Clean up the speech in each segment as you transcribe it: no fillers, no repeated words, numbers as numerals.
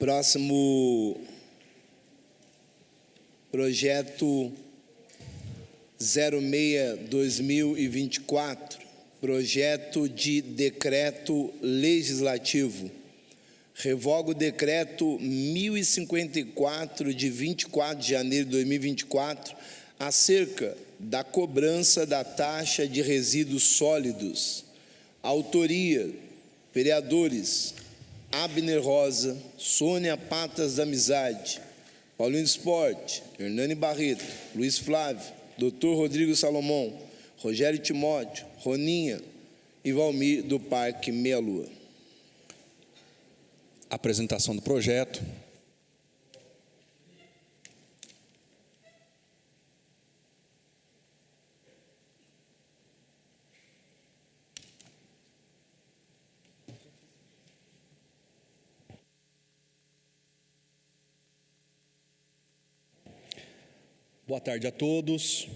Próximo projeto 06/2024, projeto de decreto legislativo. Revoga o decreto 1054 de 24 de janeiro de 2024 acerca da cobrança da taxa de resíduos sólidos. Autoria: vereadores Abner Rosa, Sônia Patas da Amizade, Paulinho Esporte, Hernani Barreto, Luiz Flávio, Dr. Rodrigo Salomão, Rogério Timóteo, Roninha e Valmir do Parque Meia Lua. Apresentação do projeto. Boa tarde a todos,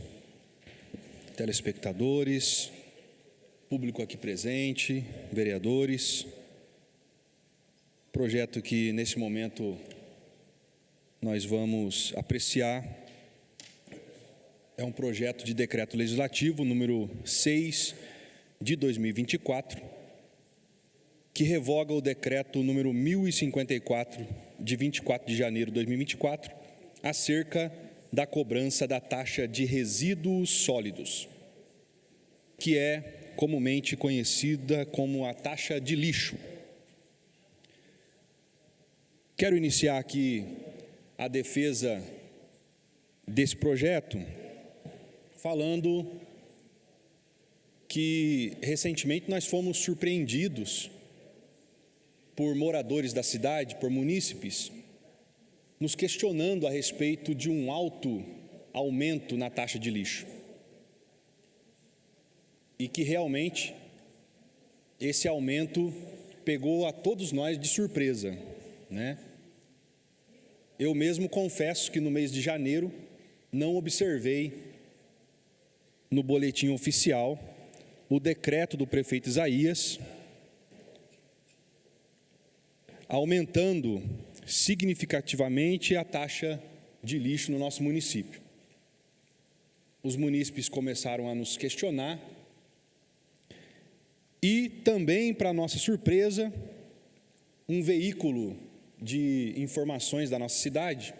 telespectadores, público aqui presente, vereadores. Projeto que, nesse momento, nós vamos apreciar é um projeto de decreto legislativo número 6 de 2024, que revoga o decreto número 1054 de 24 de janeiro de 2024, acerca da cobrança da taxa de resíduos sólidos, que é comumente conhecida como a taxa de lixo. Quero iniciar aqui a defesa desse projeto falando que recentemente nós fomos surpreendidos por moradores da cidade, por munícipes, nos questionando a respeito de um alto aumento na taxa de lixo. E que realmente esse aumento pegou a todos nós de surpresa, né? Eu mesmo confesso que no mês de janeiro não observei no boletim oficial o decreto do prefeito Isaías aumentando significativamente a taxa de lixo no nosso município. Os munícipes começaram a nos questionar e também, para nossa surpresa, um veículo de informações da nossa cidade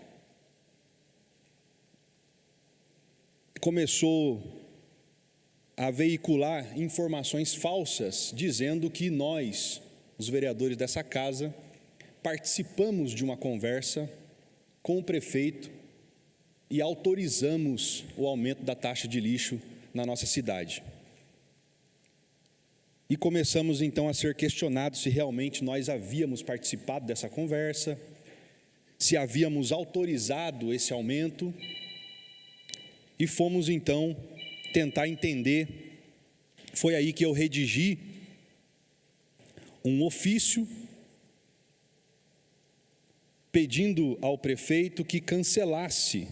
começou a veicular informações falsas, dizendo que nós, os vereadores dessa casa, participamos de uma conversa com o prefeito e autorizamos o aumento da taxa de lixo na nossa cidade. E começamos então a ser questionados se realmente nós havíamos participado dessa conversa, se havíamos autorizado esse aumento, e fomos então tentar entender. Foi aí que eu redigi um ofício pedindo ao prefeito que cancelasse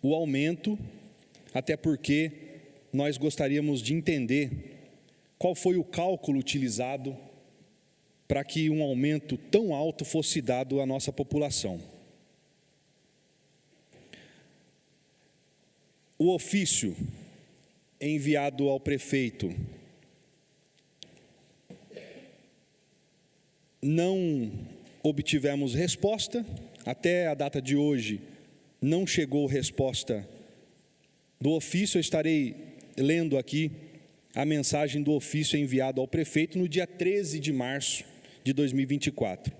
o aumento, até porque nós gostaríamos de entender qual foi o cálculo utilizado para que um aumento tão alto fosse dado à nossa população. O ofício enviado ao prefeito não obtivemos resposta, até a data de hoje não chegou resposta do ofício. Eu estarei lendo aqui a mensagem do ofício enviado ao prefeito no dia 13 de março de 2024.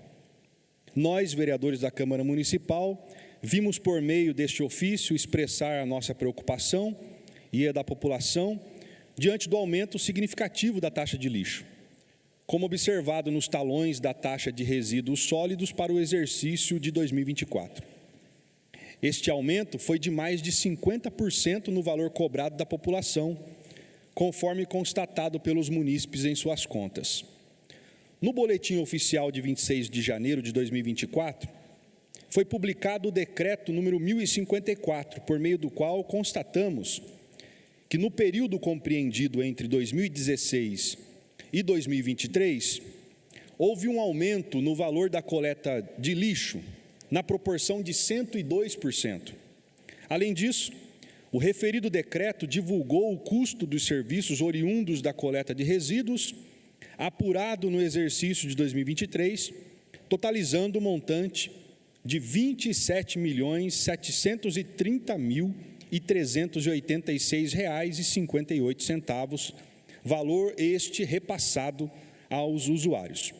Nós, vereadores da Câmara Municipal, vimos por meio deste ofício expressar a nossa preocupação e a da população diante do aumento significativo da taxa de lixo, como observado nos talões da taxa de resíduos sólidos para o exercício de 2024. Este aumento foi de mais de 50% no valor cobrado da população, conforme constatado pelos munícipes em suas contas. No boletim oficial de 26 de janeiro de 2024, foi publicado o decreto número 1054, por meio do qual constatamos que no período compreendido entre 2016 e 2023, houve um aumento no valor da coleta de lixo na proporção de 102%. Além disso, o referido decreto divulgou o custo dos serviços oriundos da coleta de resíduos, apurado no exercício de 2023, totalizando o montante de R$ 27.730.386,58, valor este repassado aos usuários.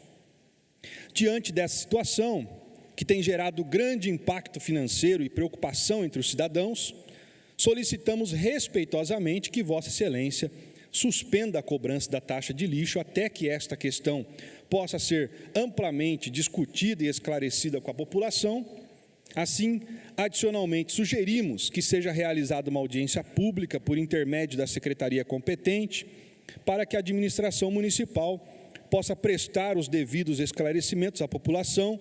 Diante dessa situação, que tem gerado grande impacto financeiro e preocupação entre os cidadãos, solicitamos respeitosamente que Vossa Excelência suspenda a cobrança da taxa de lixo até que esta questão possa ser amplamente discutida e esclarecida com a população. Assim, adicionalmente, sugerimos que seja realizada uma audiência pública por intermédio da secretaria competente, para que a administração municipal possa prestar os devidos esclarecimentos à população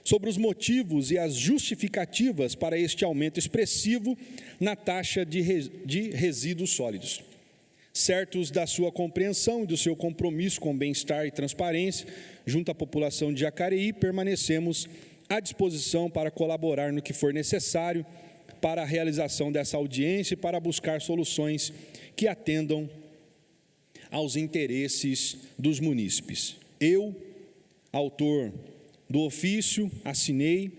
sobre os motivos e as justificativas para este aumento expressivo na taxa de resíduos sólidos. Certos da sua compreensão e do seu compromisso com bem-estar e transparência junto à população de Jacareí, permanecemos à disposição para colaborar no que for necessário para a realização dessa audiência e para buscar soluções que atendam aos interesses dos munícipes. Eu, autor do ofício, assinei,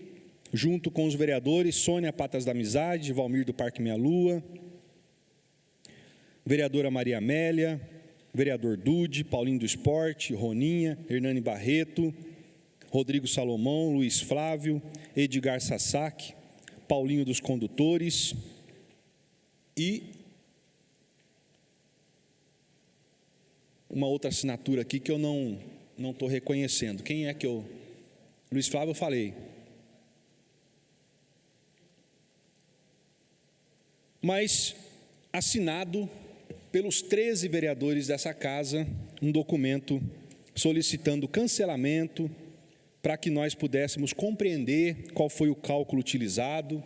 junto com os vereadores Sônia Patas da Amizade, Valmir do Parque Minha Lua, vereadora Maria Amélia, vereador Dude, Paulinho do Esporte, Roninha, Hernani Barreto, Rodrigo Salomão, Luiz Flávio, Edgar Sassac, Paulinho dos Condutores e uma outra assinatura aqui que eu não estou reconhecendo. Quem é que eu... Luiz Flávio, eu falei. Mas assinado pelos 13 vereadores dessa casa, um documento solicitando cancelamento para que nós pudéssemos compreender qual foi o cálculo utilizado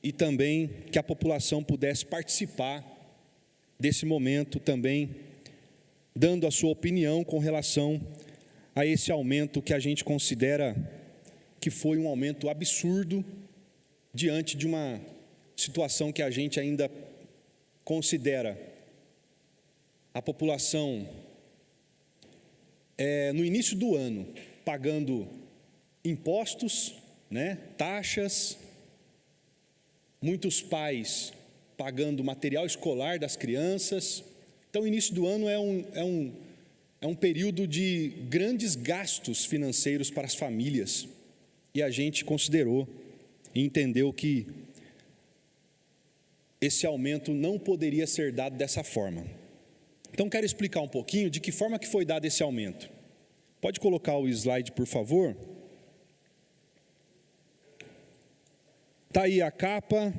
e também que a população pudesse participar desse momento também, dando a sua opinião com relação a esse aumento que a gente considera que foi um aumento absurdo diante de uma situação que a gente ainda considera a população no início do ano pagando impostos, taxas, muitos pais pagando material escolar das crianças. Então, o início do ano é um período de grandes gastos financeiros para as famílias, e a gente considerou e entendeu que esse aumento não poderia ser dado dessa forma. Então, quero explicar um pouquinho de que forma que foi dado esse aumento. Pode colocar o slide, por favor. Está aí a capa,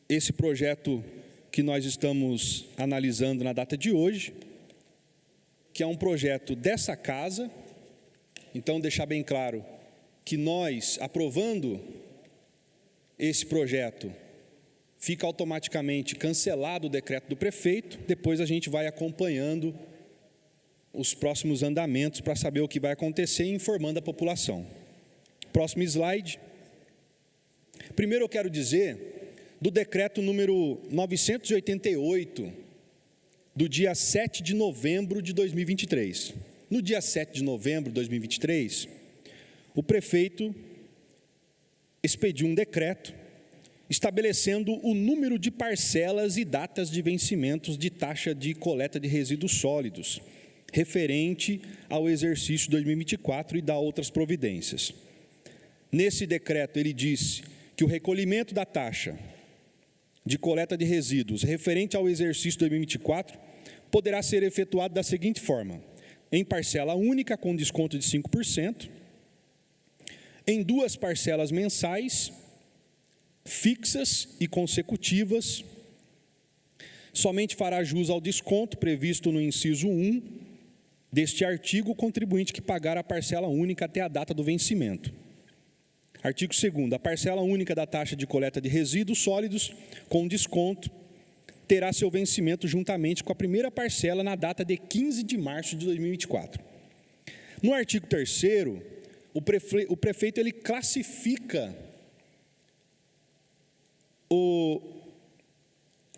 esse projeto que nós estamos analisando na data de hoje, que é um projeto dessa casa. Então, deixar bem claro que nós, aprovando esse projeto, fica automaticamente cancelado o decreto do prefeito. Depois a gente vai acompanhando os próximos andamentos para saber o que vai acontecer e informando a população. Próximo slide. Primeiro eu quero dizer do decreto número 988, do dia 7 de novembro de 2023. No dia 7 de novembro de 2023, o prefeito expediu um decreto estabelecendo o número de parcelas e datas de vencimentos de taxa de coleta de resíduos sólidos, referente ao exercício 2024 e dá outras providências. Nesse decreto, ele disse que o recolhimento da taxa de coleta de resíduos referente ao exercício 2024 poderá ser efetuado da seguinte forma: em parcela única com desconto de 5%, em 2 parcelas mensais, fixas e consecutivas. Somente fará jus ao desconto previsto no inciso 1 deste artigo o contribuinte que pagar a parcela única até a data do vencimento. Artigo 2º, a parcela única da taxa de coleta de resíduos sólidos com desconto terá seu vencimento juntamente com a primeira parcela na data de 15 de março de 2024. No artigo 3º, o prefeito ele classifica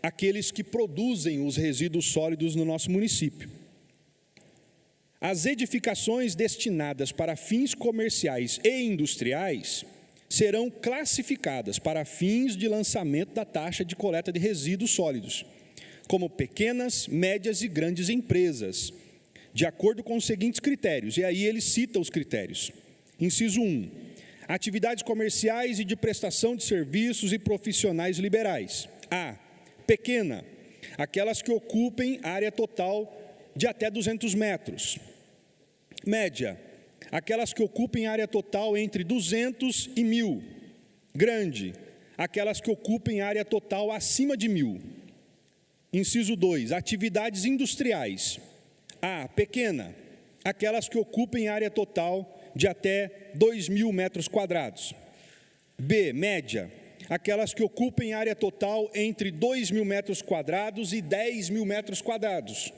aqueles que produzem os resíduos sólidos no nosso município. As edificações destinadas para fins comerciais e industriais serão classificadas para fins de lançamento da taxa de coleta de resíduos sólidos, como pequenas, médias e grandes empresas, de acordo com os seguintes critérios, e aí ele cita os critérios. Inciso 1, atividades comerciais e de prestação de serviços e profissionais liberais. A, pequena, aquelas que ocupem área total de até 200 metros. Média, aquelas que ocupem área total entre 200 e 1.000. Grande, aquelas que ocupem área total acima de 1.000. Inciso 2, atividades industriais. A, pequena, aquelas que ocupem área total de até 2.000 metros quadrados. B, média, aquelas que ocupem área total entre 2.000 metros quadrados e 10.000 metros quadrados.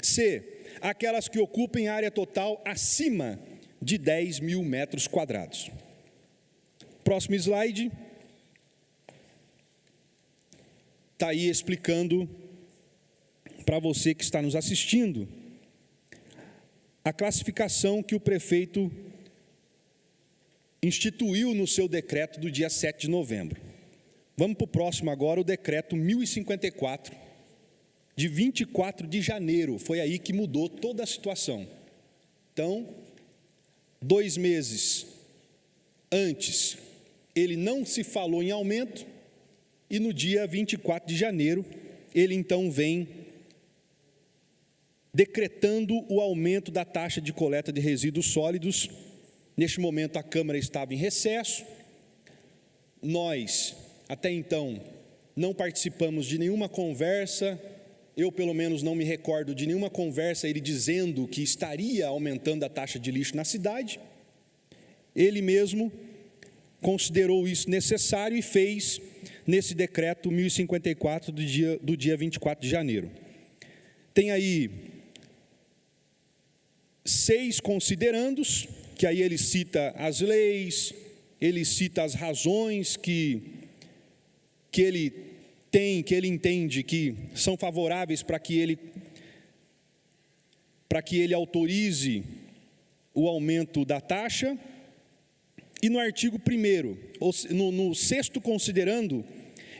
C, aquelas que ocupem área total acima de 10.000 metros quadrados. Próximo slide. Está aí explicando para você que está nos assistindo a classificação que o prefeito instituiu no seu decreto do dia 7 de novembro. Vamos para o próximo agora, o decreto 1054, de 24 de janeiro. Foi aí que mudou toda a situação. Então, 2 meses antes, ele não se falou em aumento, e no dia 24 de janeiro, ele então vem decretando o aumento da taxa de coleta de resíduos sólidos. Neste momento, a Câmara estava em recesso. Nós, até então, não participamos de nenhuma conversa. Eu, pelo menos, não me recordo de nenhuma conversa ele dizendo que estaria aumentando a taxa de lixo na cidade. Ele mesmo considerou isso necessário e fez nesse decreto 1054 do dia 24 de janeiro. Tem aí 6 considerandos, que aí ele cita as leis, ele cita as razões que ele tem, que ele entende que são favoráveis para que ele autorize o aumento da taxa. E no artigo 1º, no 6º considerando,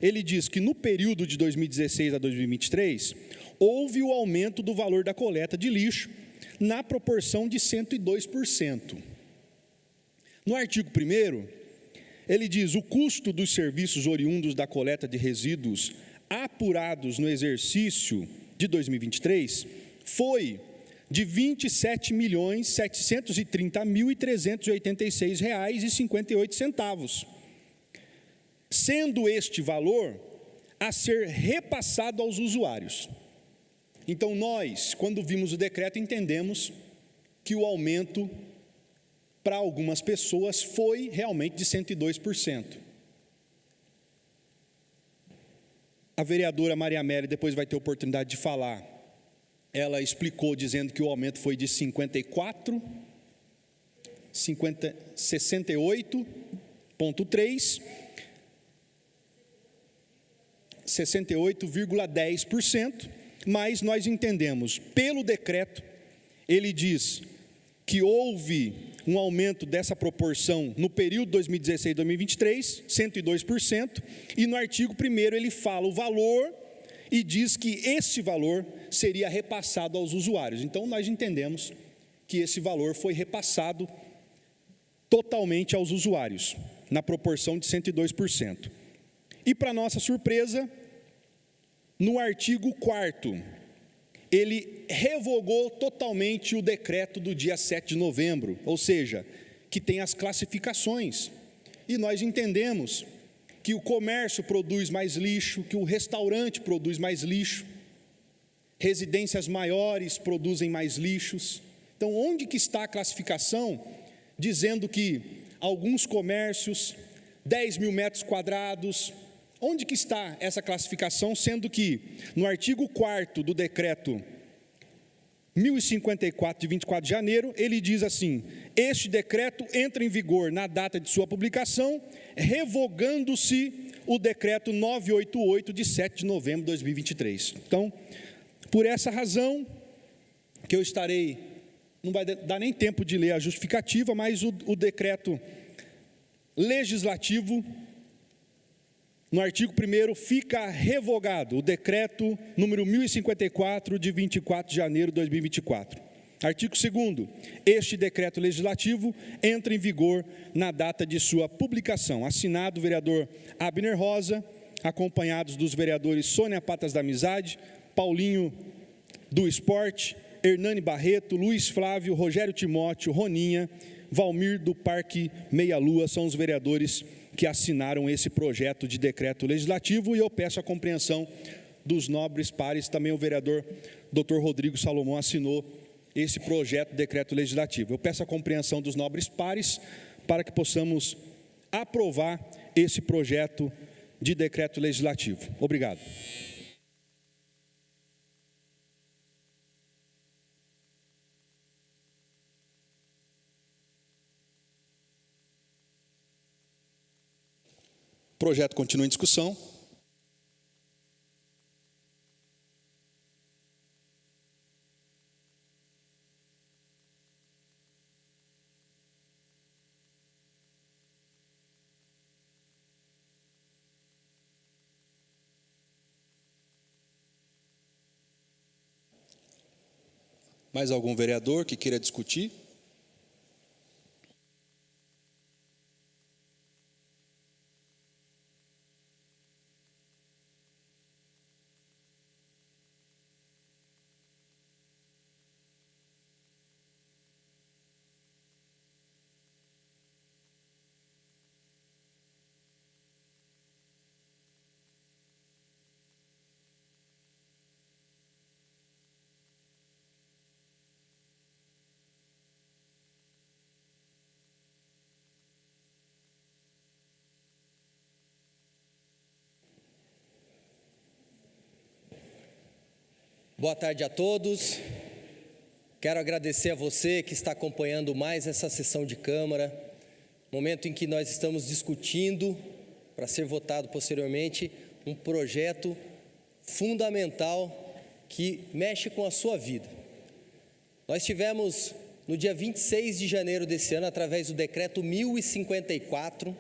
ele diz que no período de 2016 a 2023, houve o aumento do valor da coleta de lixo na proporção de 102%. No artigo 1º, ele diz: o custo dos serviços oriundos da coleta de resíduos apurados no exercício de 2023 foi de R$ 27.730.386,58, sendo este valor a ser repassado aos usuários. Então, nós, quando vimos o decreto, entendemos que o aumento para algumas pessoas foi realmente de 102%. A vereadora Maria Amélia depois vai ter oportunidade de falar. Ela explicou dizendo que o aumento foi de 68,3%, 68,10%, mas nós entendemos, pelo decreto, ele diz que houve um aumento dessa proporção no período 2016-2023, 102%, e no artigo 1º ele fala o valor e diz que esse valor seria repassado aos usuários. Então, nós entendemos que esse valor foi repassado totalmente aos usuários, na proporção de 102%. E, para nossa surpresa, no artigo 4º, ele revogou totalmente o decreto do dia 7 de novembro, ou seja, que tem as classificações. E nós entendemos que o comércio produz mais lixo, que o restaurante produz mais lixo, residências maiores produzem mais lixos. Então, onde que está a classificação dizendo que alguns comércios, 10.000 metros quadrados, onde que está essa classificação, sendo que no artigo 4º do decreto 1054 de 24 de janeiro, ele diz assim: este decreto entra em vigor na data de sua publicação, revogando-se o decreto 988 de 7 de novembro de 2023. Então, por essa razão que eu estarei, não vai dar nem tempo de ler a justificativa, mas o decreto legislativo, no artigo 1º, fica revogado o decreto número 1054 de 24 de janeiro de 2024. Artigo 2º, este decreto legislativo entra em vigor na data de sua publicação. Assinado o vereador Abner Rosa, acompanhados dos vereadores Sônia Patas da Amizade, Paulinho do Esporte, Hernani Barreto, Luiz Flávio, Rogério Timóteo, Roninha, Valmir do Parque Meia Lua, são os vereadores que assinaram esse projeto de decreto legislativo, e eu peço a compreensão dos nobres pares. Também o vereador Dr. Rodrigo Salomão assinou esse projeto de decreto legislativo. Eu peço a compreensão dos nobres pares para que possamos aprovar esse projeto de decreto legislativo. Obrigado. O projeto continua em discussão. Mais algum vereador que queira discutir? Boa tarde a todos. Quero agradecer a você que está acompanhando mais essa sessão de Câmara, momento em que nós estamos discutindo, para ser votado posteriormente, um projeto fundamental que mexe com a sua vida. Nós tivemos, no dia 26 de janeiro desse ano, através do decreto 1054,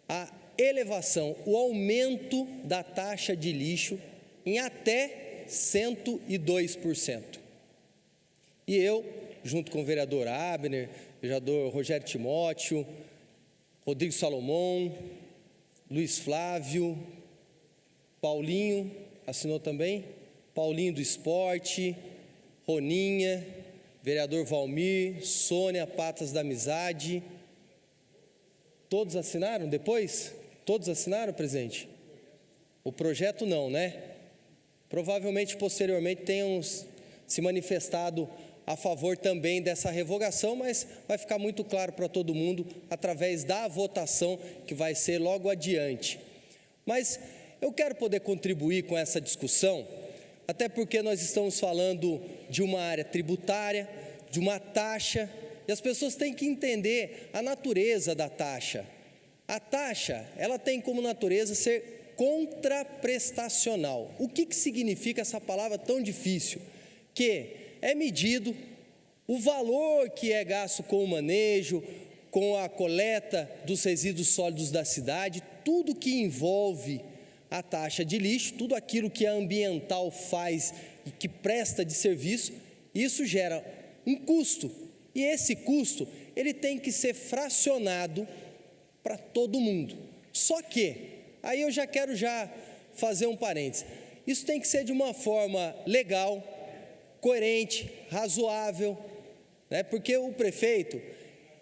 a elevação, o aumento da taxa de lixo em até 102%. E eu, junto com o vereador Abner, vereador Rogério Timóteo, Rodrigo Salomão, Luiz Flávio, Paulinho, assinou também, Paulinho do Esporte, Roninha, vereador Valmir, Sônia Patas da Amizade, todos assinaram depois? Todos assinaram, presidente? O projeto não, né? Provavelmente, posteriormente, tenham se manifestado a favor também dessa revogação, mas vai ficar muito claro para todo mundo através da votação que vai ser logo adiante. Mas eu quero poder contribuir com essa discussão, até porque nós estamos falando de uma área tributária, de uma taxa, e as pessoas têm que entender a natureza da taxa. A taxa, ela tem como natureza ser contraprestacional. O que significa essa palavra tão difícil? Que é medido o valor que é gasto com o manejo, com a coleta dos resíduos sólidos da cidade, tudo que envolve a taxa de lixo, tudo aquilo que a ambiental faz e que presta de serviço, isso gera um custo. E esse custo, ele tem que ser fracionado para todo mundo. Só que aí eu já quero fazer um parênteses. Isso tem que ser de uma forma legal, coerente, razoável, né? Porque o prefeito,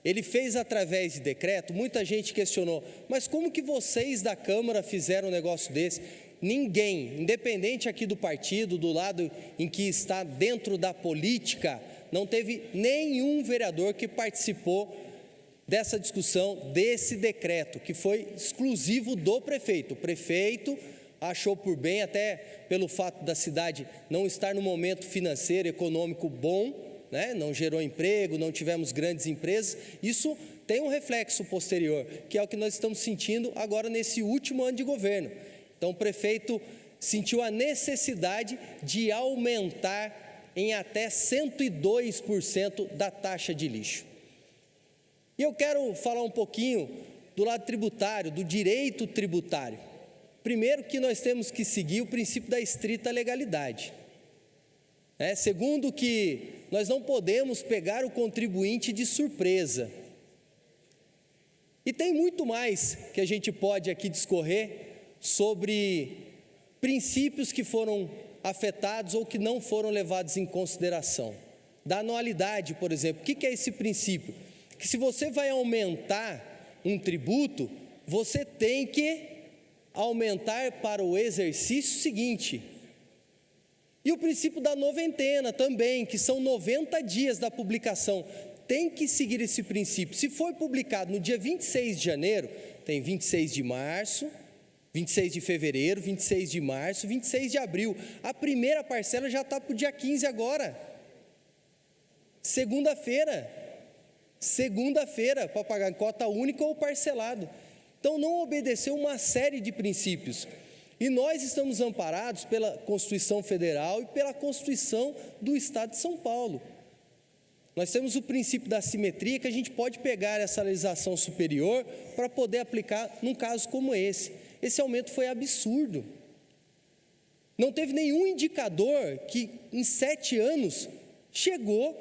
ele fez através de decreto, muita gente questionou, mas como que vocês da Câmara fizeram um negócio desse? Ninguém, independente aqui do partido, do lado em que está dentro da política, não teve nenhum vereador que participou dessa discussão, desse decreto, que foi exclusivo do prefeito. O prefeito achou por bem, até pelo fato da cidade não estar no momento financeiro, econômico bom, né? Não gerou emprego, não tivemos grandes empresas, isso tem um reflexo posterior, que é o que nós estamos sentindo agora nesse último ano de governo. Então o prefeito sentiu a necessidade de aumentar em até 102% da taxa de lixo. E eu quero falar um pouquinho do lado tributário, do direito tributário. Primeiro que nós temos que seguir o princípio da estrita legalidade. Segundo que nós não podemos pegar o contribuinte de surpresa. E tem muito mais que a gente pode aqui discorrer sobre princípios que foram afetados ou que não foram levados em consideração. Da anualidade, por exemplo, o que é esse princípio? Que se você vai aumentar um tributo, você tem que aumentar para o exercício seguinte. E o princípio da noventena também, que são 90 dias da publicação, tem que seguir esse princípio. Se foi publicado no dia 26 de janeiro, tem 26 de março, 26 de fevereiro, 26 de março, 26 de abril. A primeira parcela já está para o dia 15 agora. Segunda-feira, para pagar em cota única ou parcelado. Então não obedeceu uma série de princípios. E nós estamos amparados pela Constituição Federal e pela Constituição do Estado de São Paulo. Nós temos o princípio da simetria, que a gente pode pegar essa legislação superior para poder aplicar num caso como esse. Esse aumento foi absurdo. Não teve nenhum indicador que em 7 anos chegou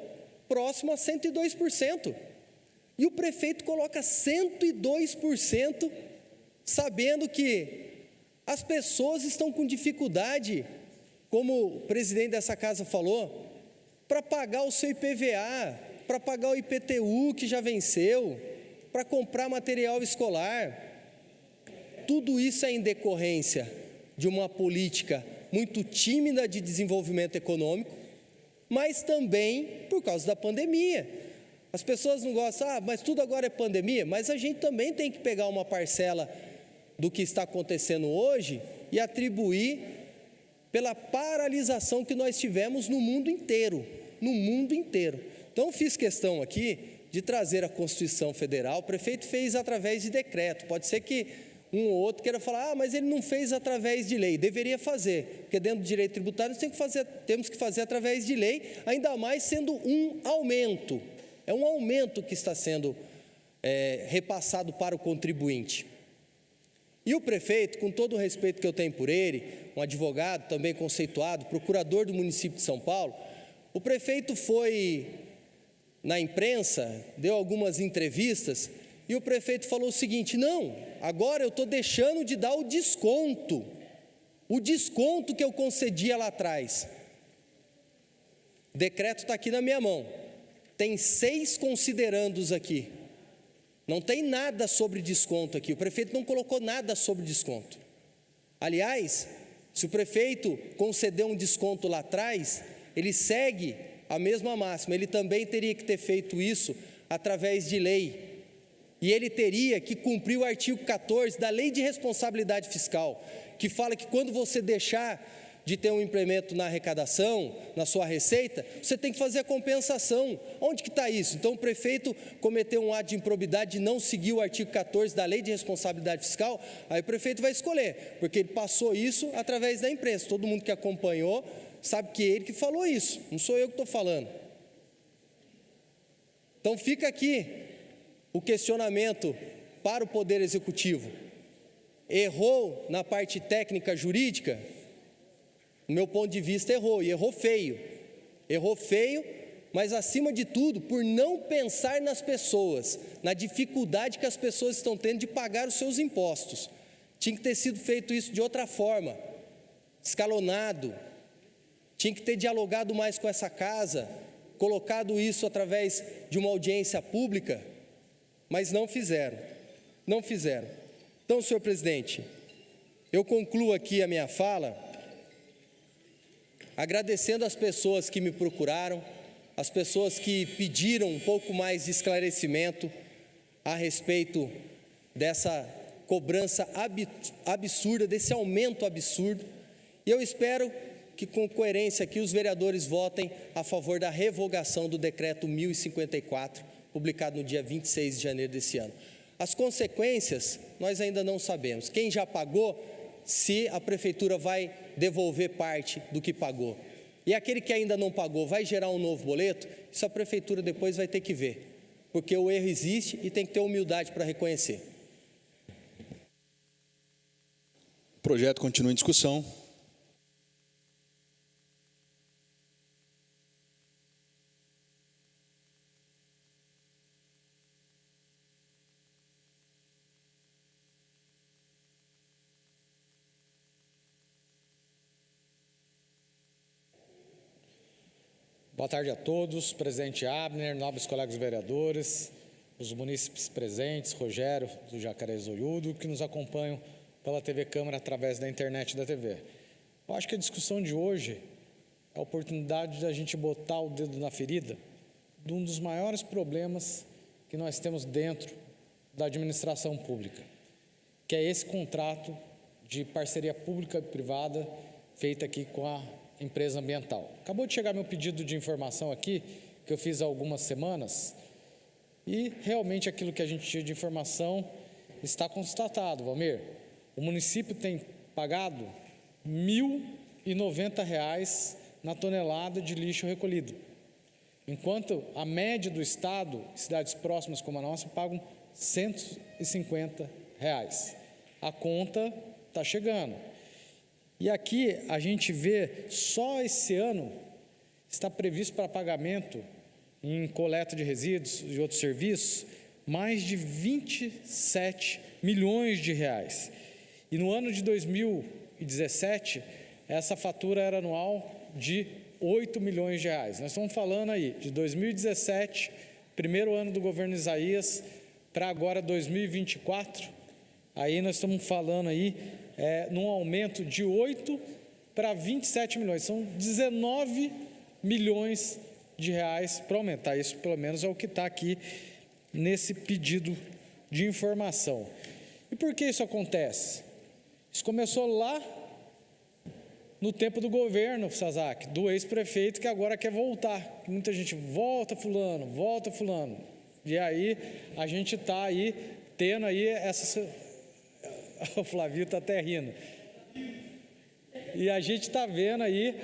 próximo a 102%. E o prefeito coloca 102%, sabendo que as pessoas estão com dificuldade, como o presidente dessa casa falou, para pagar o seu IPVA, para pagar o IPTU que já venceu, para comprar material escolar. Tudo isso é em decorrência de uma política muito tímida de desenvolvimento econômico, mas também por causa da pandemia. As pessoas não gostam, mas tudo agora é pandemia, mas a gente também tem que pegar uma parcela do que está acontecendo hoje e atribuir pela paralisação que nós tivemos no mundo inteiro, Então fiz questão aqui de trazer a Constituição Federal. O prefeito fez através de decreto, pode ser que um ou outro queira falar, mas ele não fez através de lei. Deveria fazer, porque dentro do direito tributário temos que fazer através de lei, ainda mais sendo um aumento. É um aumento que está sendo repassado para o contribuinte. E o prefeito, com todo o respeito que eu tenho por ele, um advogado também conceituado, procurador do município de São Paulo, o prefeito foi na imprensa, deu algumas entrevistas, e o prefeito falou o seguinte: não, agora eu estou deixando de dar o desconto que eu concedia lá atrás. O decreto está aqui na minha mão, tem 6 considerandos aqui, não tem nada sobre desconto aqui, o prefeito não colocou nada sobre desconto. Aliás, se o prefeito concedeu um desconto lá atrás, ele segue a mesma máxima, ele também teria que ter feito isso através de lei. E ele teria que cumprir o artigo 14 da Lei de Responsabilidade Fiscal, que fala que quando você deixar de ter um implemento na arrecadação, na sua receita, você tem que fazer a compensação. Onde que está isso? Então o prefeito cometeu um ato de improbidade de não seguir o artigo 14 da Lei de Responsabilidade Fiscal, aí o prefeito vai escolher, porque ele passou isso através da imprensa. Todo mundo que acompanhou sabe que é ele que falou isso, não sou eu que estou falando. Então fica aqui o questionamento para o Poder Executivo. Errou na parte técnica jurídica? Do meu ponto de vista, errou, e errou feio, mas acima de tudo, por não pensar nas pessoas, na dificuldade que as pessoas estão tendo de pagar os seus impostos. Tinha que ter sido feito isso de outra forma, escalonado, tinha que ter dialogado mais com essa casa, colocado isso através de uma audiência pública, mas não fizeram. Então, senhor presidente, eu concluo aqui a minha fala agradecendo as pessoas que me procuraram, as pessoas que pediram um pouco mais de esclarecimento, a respeito dessa cobrança absurda, desse aumento absurdo. E eu espero que, com coerência aqui, os vereadores votem a favor da revogação do decreto 1054, publicado no dia 26 de janeiro desse ano. As consequências, nós ainda não sabemos. Quem já pagou, se a prefeitura vai devolver parte do que pagou. E aquele que ainda não pagou, vai gerar um novo boleto? Isso a prefeitura depois vai ter que ver, porque o erro existe e tem que ter humildade para reconhecer. O projeto continua em discussão. Boa tarde a todos, presidente Abner, nobres colegas vereadores, os munícipes presentes, Rogério, do Jacaré Zoiudo, que nos acompanham pela TV Câmara através da internet da TV. Eu acho que a discussão de hoje é a oportunidade de a gente botar o dedo na ferida de um dos maiores problemas que nós temos dentro da administração pública, que é esse contrato de parceria pública e privada feita aqui com a empresa ambiental. Acabou de chegar meu pedido de informação aqui, que eu fiz há algumas semanas, e realmente aquilo que a gente tinha de informação está constatado, Valmir. O município tem pagado R$ 1.090 na tonelada de lixo recolhido, enquanto a média do estado, cidades próximas como a nossa, pagam R$ 150. A conta está chegando. E aqui a gente vê, só esse ano está previsto para pagamento em coleta de resíduos e outros serviços, mais de 27 milhões de reais. E no ano de 2017, essa fatura era anual de 8 milhões de reais. Nós estamos falando aí de 2017, primeiro ano do governo Isaías, para agora 2024, aí nós estamos falando aí num aumento de 8 para 27 milhões, são 19 milhões de reais para aumentar. Isso pelo menos é o que está aqui nesse pedido de informação. E por que isso acontece? Isso começou lá no tempo do governo, Sazak, do ex-prefeito, que agora quer voltar. Muita gente volta fulano. E aí a gente está aí tendo aí essa... O Flavio está até rindo. E a gente está vendo aí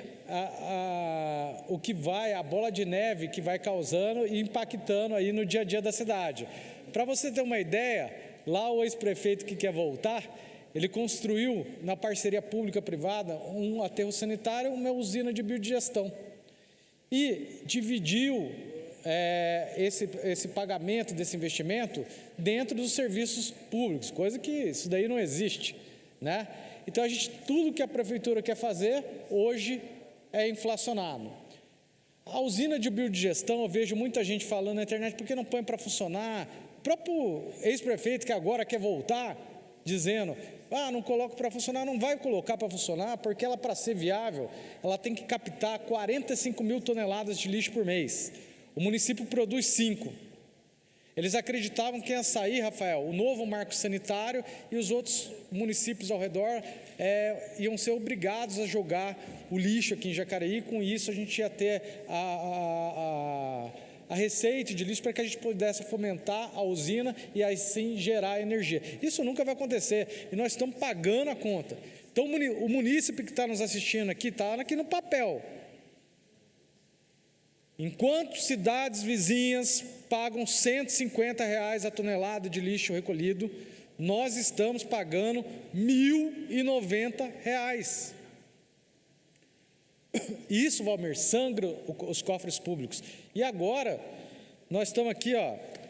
o que vai, a bola de neve que vai causando e impactando aí no dia a dia da cidade. Para você ter uma ideia, lá o ex-prefeito que quer voltar, ele construiu na parceria pública-privada um aterro sanitário, uma usina de biodigestão. E dividiu esse pagamento desse investimento dentro dos serviços públicos, coisa que isso daí não existe, né? Então tudo que a prefeitura quer fazer hoje é inflacionado. A usina de biodigestão, eu vejo muita gente falando na internet, por que não põe para funcionar? O próprio ex-prefeito que agora quer voltar, dizendo, não coloco para funcionar, não vai colocar para funcionar, porque ela, para ser viável, ela tem que captar 45 mil toneladas de lixo por mês. O município produz 5. Eles acreditavam que ia sair, Rafael, o novo marco sanitário e os outros municípios ao redor iam ser obrigados a jogar o lixo aqui em Jacareí. Com isso, a gente ia ter a receita de lixo para que a gente pudesse fomentar a usina e assim gerar energia. Isso nunca vai acontecer e nós estamos pagando a conta. Então, o munícipe que está nos assistindo aqui, está aqui no papel. Enquanto cidades vizinhas pagam R$ 150 a tonelada de lixo recolhido, nós estamos pagando R$ 1.090. Isso, Valmir, sangra os cofres públicos. E agora, nós estamos aqui,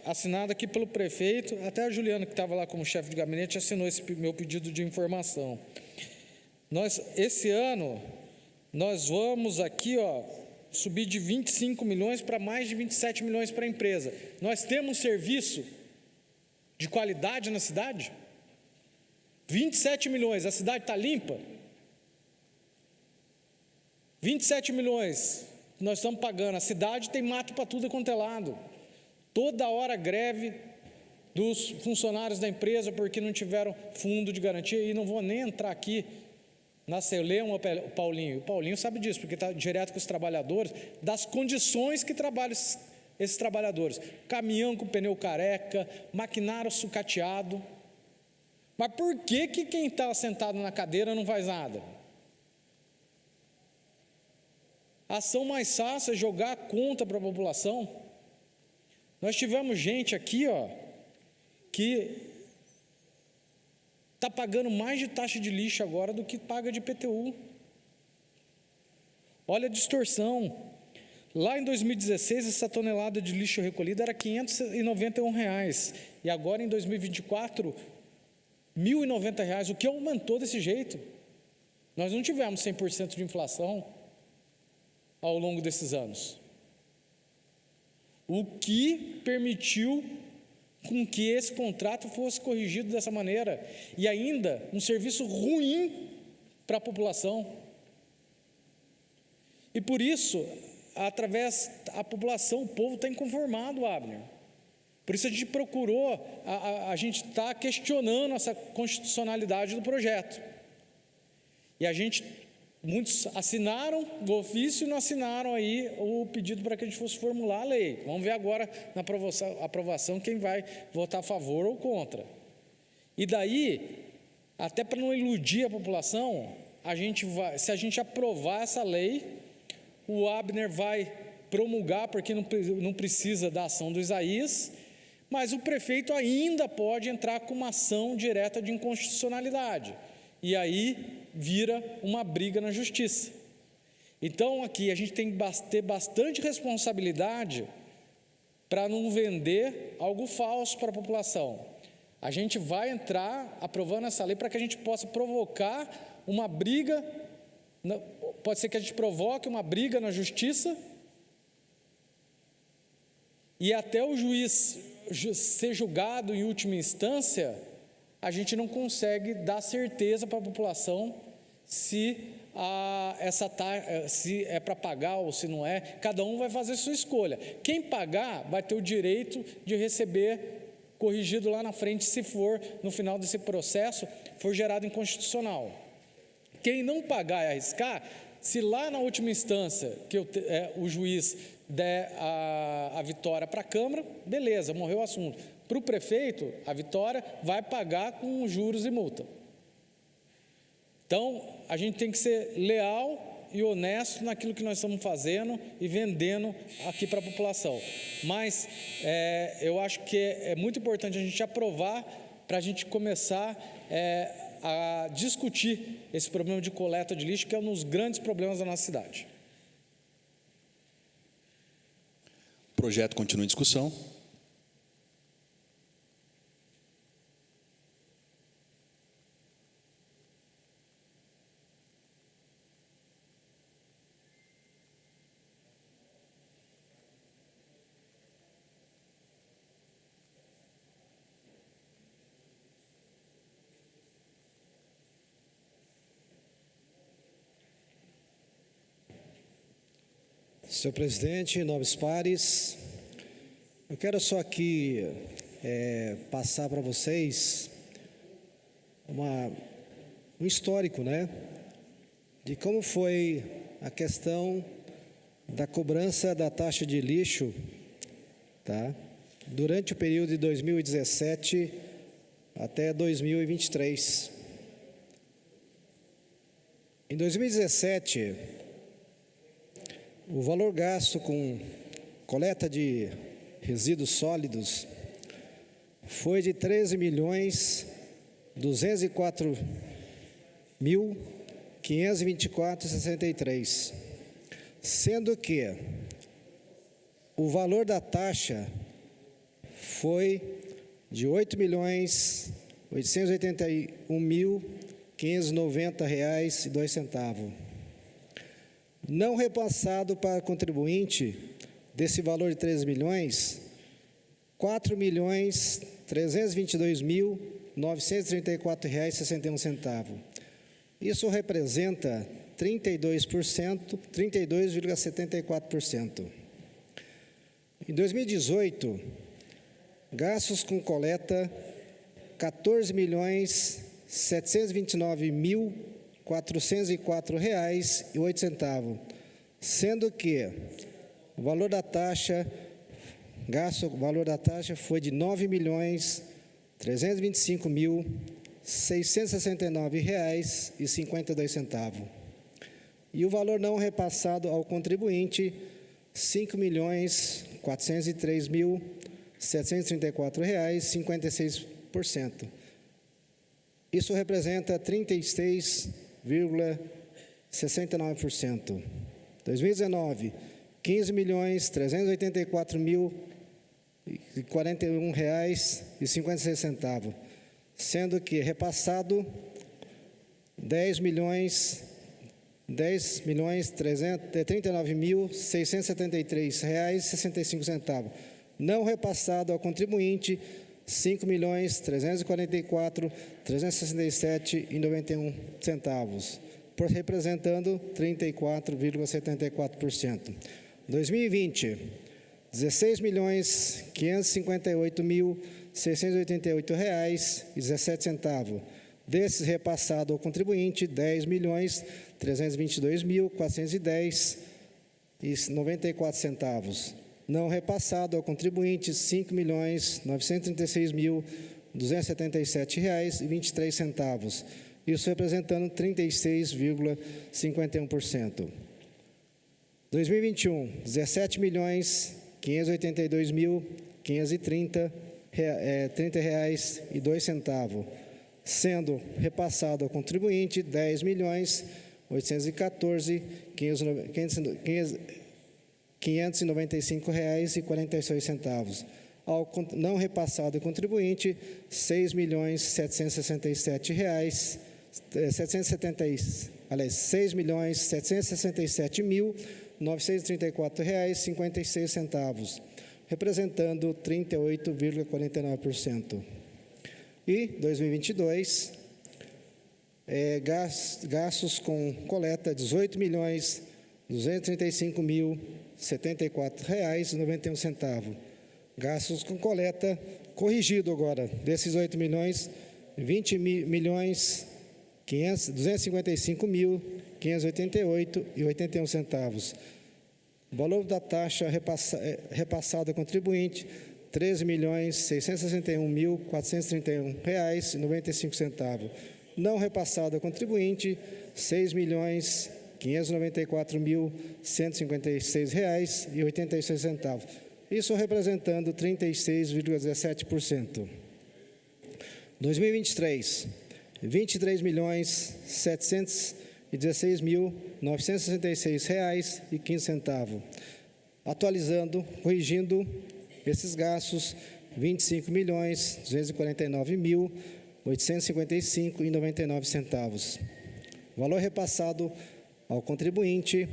assinado aqui pelo prefeito, até a Juliana, que estava lá como chefe de gabinete, assinou esse meu pedido de informação. Esse ano, nós vamos aqui, subir de 25 milhões para mais de 27 milhões para a empresa. Nós temos um serviço de qualidade na cidade? 27 milhões, a cidade está limpa? 27 milhões, nós estamos pagando. A cidade tem mato para tudo quanto é lado. Toda hora greve, dos funcionários da empresa porque não tiveram fundo de garantia, e não vou nem entrar aqui na celeuma, o Paulinho sabe disso, porque está direto com os trabalhadores, das condições que trabalham esses trabalhadores, caminhão com pneu careca, maquinário sucateado. Mas por que quem está sentado na cadeira não faz nada? A ação mais fácil é jogar a conta para a população. Nós tivemos gente aqui, que está pagando mais de taxa de lixo agora do que paga de IPTU. Olha a distorção. Lá em 2016, essa tonelada de lixo recolhido era R$ 591, e agora em 2024, R$ 1.090, o que aumentou desse jeito. Nós não tivemos 100% de inflação ao longo desses anos, o que permitiu com que esse contrato fosse corrigido dessa maneira, e ainda um serviço ruim para a população. E por isso, através da população, o povo está inconformado, Abner. Por isso a gente procurou, a gente está questionando essa constitucionalidade do projeto. E muitos assinaram o ofício e não assinaram aí o pedido para que a gente fosse formular a lei. Vamos ver agora na aprovação quem vai votar a favor ou contra. E daí, até para não iludir a população, se a gente aprovar essa lei, o Abner vai promulgar, porque não precisa da ação do Isaías, mas o prefeito ainda pode entrar com uma ação direta de inconstitucionalidade. E aí vira uma briga na justiça. Então aqui a gente tem que ter bastante responsabilidade para não vender algo falso para a população. A gente vai entrar aprovando essa lei para que a gente possa provocar uma briga, pode ser que a gente provoque uma briga na justiça, e até o juiz ser julgado em última instância, a gente não consegue dar certeza para a população se se é para pagar ou se não é. Cada um vai fazer sua escolha. Quem pagar vai ter o direito de receber corrigido lá na frente, se for, no final desse processo, for gerado inconstitucional. Quem não pagar e arriscar, se lá na última instância o juiz der a vitória para a Câmara, beleza, morreu o assunto. Para o prefeito, a vitória vai pagar com juros e multa. Então, a gente tem que ser leal e honesto naquilo que nós estamos fazendo e vendendo aqui para a população. Mas eu acho que é muito importante a gente aprovar para a gente começar a discutir esse problema de coleta de lixo, que é um dos grandes problemas da nossa cidade. O projeto continua em discussão. Senhor presidente, nobres pares, eu quero só aqui passar para vocês um histórico, de como foi a questão da cobrança da taxa de lixo, durante o período de 2017 até 2023. Em 2017, o valor gasto com coleta de resíduos sólidos foi de 13.204.524,63, sendo que o valor da taxa foi de R$ 8.881.590,02. Não repassado para contribuinte desse valor de 13 milhões, R$ 4.322.934,61. Isso representa 32,74%. Em 2018, Gastos com coleta, R$ 14.729.404,08, sendo que o valor da taxa foi de R$ 9.325.669,52. E o valor não repassado ao contribuinte, R$ 5.403.734,56%. Isso representa 36,69%. 2019, R$ 15.384.041,56, sendo que repassado R$ 10.039.673,65. Não repassado ao contribuinte, R$ 5.344.367,91, representando 34,74%. 2020, R$ 16.558.688,17. Desses, repassado ao contribuinte, R$ 10.322.410,94. Não repassado ao contribuinte, R$ 5.936.277,23. Isso representando 36,51%. 2021, R$ 17.582.530,02, sendo repassado ao contribuinte R$ 10.814.595,46. Ao não repassado ao contribuinte, R$ 6.767.934,56, representando 38,49%. E 2022, gastos com coleta, R$ 18.235.074,91. Gastos com coleta, corrigido agora, desses 8 milhões, R$ 20.255.588,81. O valor da taxa repassada ao contribuinte, R$ 13.661.431,95. Não repassado ao contribuinte, R$ 6.594.156,86. Isso representando 36,17%. 2023, R$ 23.716.966,15. Atualizando, corrigindo esses gastos, R$ 25.249.855,99. Valor repassado ao contribuinte, R$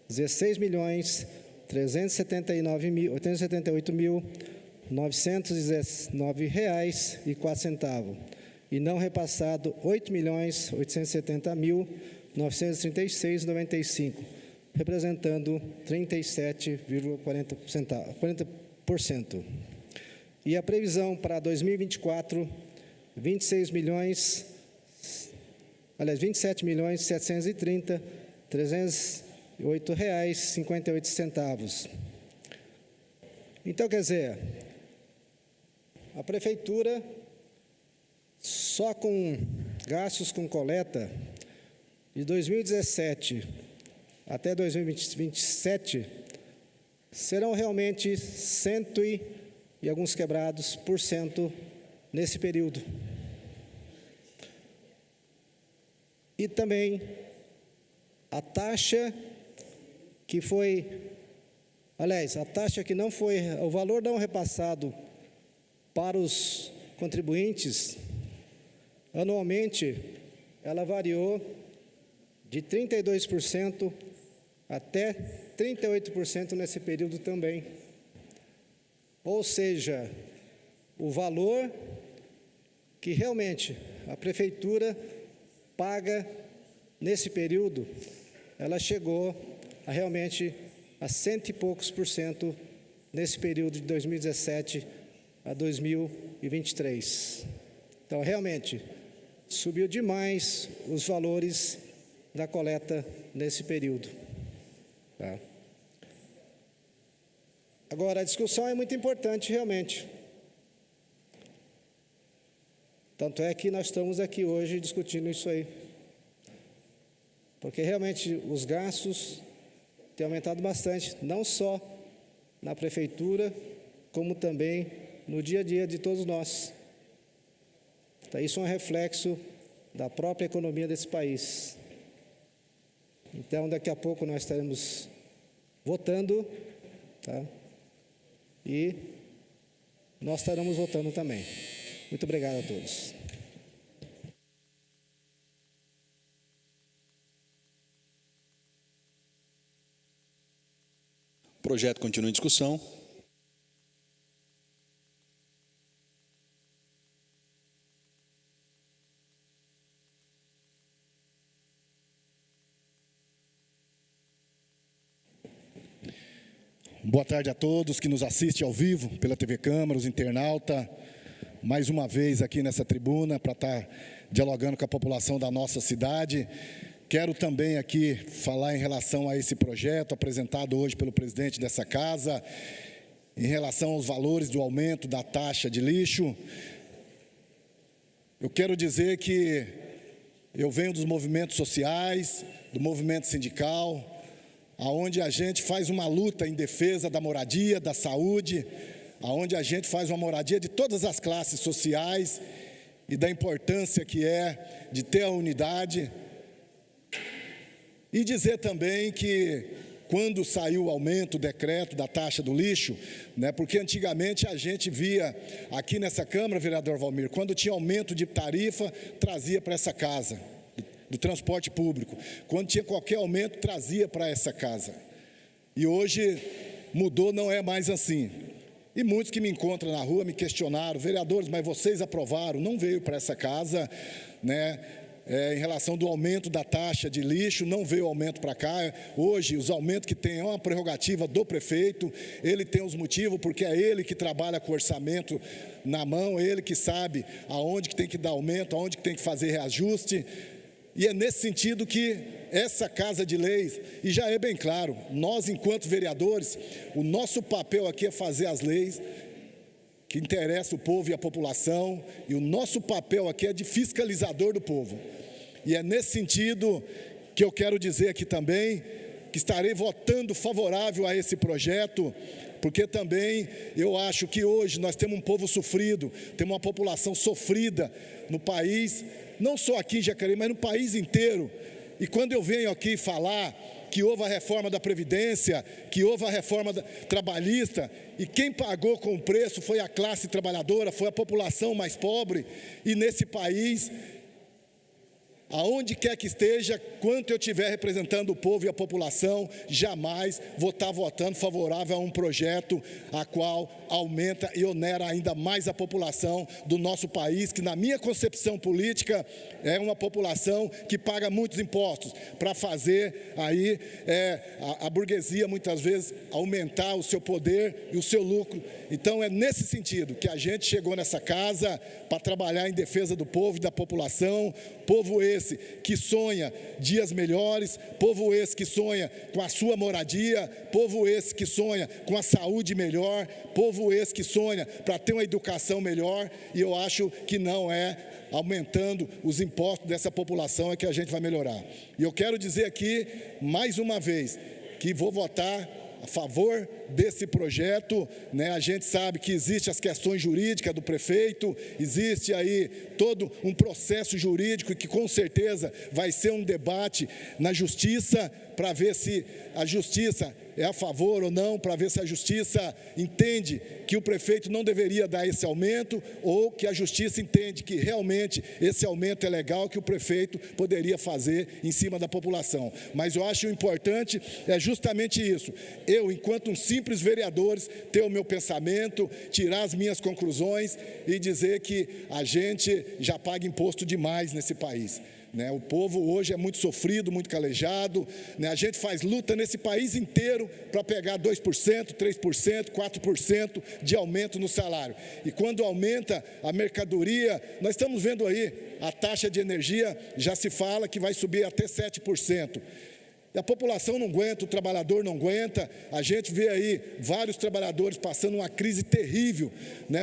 16.378.919,04. E não repassado, R$ 8.870.936,95, representando 37,40%. E a previsão para 2024, R$ 27.730.308,58. Então, quer dizer, a prefeitura, só com gastos com coleta, de 2017 até 2027, serão realmente 100 e alguns quebrados por cento nesse período. E também a taxa que foi, aliás, a taxa que não foi, o valor não repassado para os contribuintes, anualmente, ela variou de 32% até 38% nesse período também. Ou seja, o valor que realmente a prefeitura paga nesse período, ela chegou a realmente a 100 e poucos por cento nesse período de 2017 a 2023. Então, realmente, subiu demais os valores da coleta nesse período. Tá? Agora, a discussão é muito importante, realmente. Tanto é que nós estamos aqui hoje discutindo isso aí. Porque realmente os gastos têm aumentado bastante, não só na prefeitura, como também no dia a dia de todos nós. Então, isso é um reflexo da própria economia desse país. Então, daqui a pouco nós estaremos votando, tá? E nós estaremos votando também. Muito obrigado a todos. O projeto continua em discussão. Boa tarde a todos que nos assistem ao vivo pela TV Câmara, os internautas, mais uma vez aqui nessa tribuna para estar dialogando com a população da nossa cidade. Quero também aqui falar em relação a esse projeto apresentado hoje pelo presidente dessa casa, em relação aos valores do aumento da taxa de lixo. Eu quero dizer que eu venho dos movimentos sociais, do movimento sindical, aonde a gente faz uma luta em defesa da moradia, da saúde, aonde a gente faz uma moradia de todas as classes sociais e da importância que é de ter a unidade. E dizer também que quando saiu o aumento, o decreto da taxa do lixo, né, porque antigamente a gente via aqui nessa Câmara, vereador Valmir, quando tinha aumento de tarifa, trazia para essa casa, do transporte público. Quando tinha qualquer aumento, trazia para essa casa. E hoje mudou, não é mais assim. E muitos que me encontram na rua me questionaram, vereadores, mas vocês aprovaram, não veio para essa casa, né? Em relação do aumento da taxa de lixo, não veio aumento para cá. Hoje, os aumentos que tem é uma prerrogativa do prefeito, ele tem os motivos, porque é ele que trabalha com o orçamento na mão, é ele que sabe aonde que tem que dar aumento, aonde que tem que fazer reajuste. E é nesse sentido que essa Casa de Leis, e já é bem claro, nós enquanto vereadores, o nosso papel aqui é fazer as leis que interessam o povo e a população, e o nosso papel aqui é de fiscalizador do povo. E é nesse sentido que eu quero dizer aqui também, que estarei votando favorável a esse projeto, porque também eu acho que hoje nós temos um povo sofrido, temos uma população sofrida no país, não só aqui em Jacareí, mas no país inteiro. E quando eu venho aqui falar que houve a reforma da Previdência, que houve a reforma trabalhista, e quem pagou com o preço foi a classe trabalhadora, foi a população mais pobre, e nesse país, aonde quer que esteja, quanto eu estiver representando o povo e a população, jamais vou estar votando favorável a um projeto a qual aumenta e onera ainda mais a população do nosso país, que na minha concepção política é uma população que paga muitos impostos para fazer aí a burguesia muitas vezes aumentar o seu poder e o seu lucro. Então é nesse sentido que a gente chegou nessa casa para trabalhar em defesa do povo e da população, povo esse que sonha dias melhores, povo esse que sonha com a sua moradia, povo esse que sonha com a saúde melhor, povo esse que sonha para ter uma educação melhor, e eu acho que não é aumentando os impostos dessa população é que a gente vai melhorar. E eu quero dizer aqui, mais uma vez, que vou votar a favor desse projeto, né? A gente sabe que existe as questões jurídicas do prefeito, existe aí todo um processo jurídico que com certeza vai ser um debate na justiça para ver se a justiça é a favor ou não, para ver se a justiça entende que o prefeito não deveria dar esse aumento, ou que a justiça entende que realmente esse aumento é legal, que o prefeito poderia fazer em cima da população. Mas eu acho importante é justamente isso. Eu, enquanto um simples simples vereadores ter o meu pensamento, tirar as minhas conclusões e dizer que a gente já paga imposto demais nesse país. O povo hoje é muito sofrido, muito calejado, a gente faz luta nesse país inteiro para pegar 2%, 3%, 4% de aumento no salário. E quando aumenta a mercadoria, nós estamos vendo aí, a taxa de energia já se fala que vai subir até 7%. E a população não aguenta, o trabalhador não aguenta, a gente vê aí vários trabalhadores passando uma crise terrível,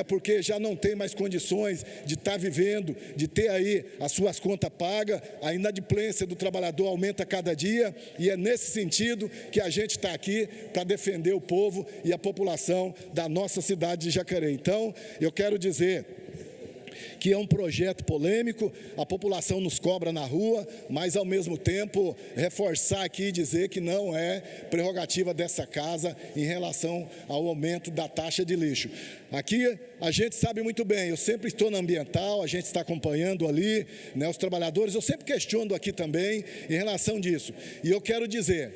porque já não tem mais condições de estar vivendo, de ter aí as suas contas pagas, a inadimplência do trabalhador aumenta cada dia, e é nesse sentido que a gente está aqui para defender o povo e a população da nossa cidade de Jacareí. Então, eu quero dizer que é um projeto polêmico, a população nos cobra na rua, mas ao mesmo tempo reforçar aqui e dizer que não é prerrogativa dessa casa em relação ao aumento da taxa de lixo. Aqui a gente sabe muito bem, eu sempre estou na ambiental, a gente está acompanhando ali, os trabalhadores, eu sempre questiono aqui também em relação disso, e eu quero dizer,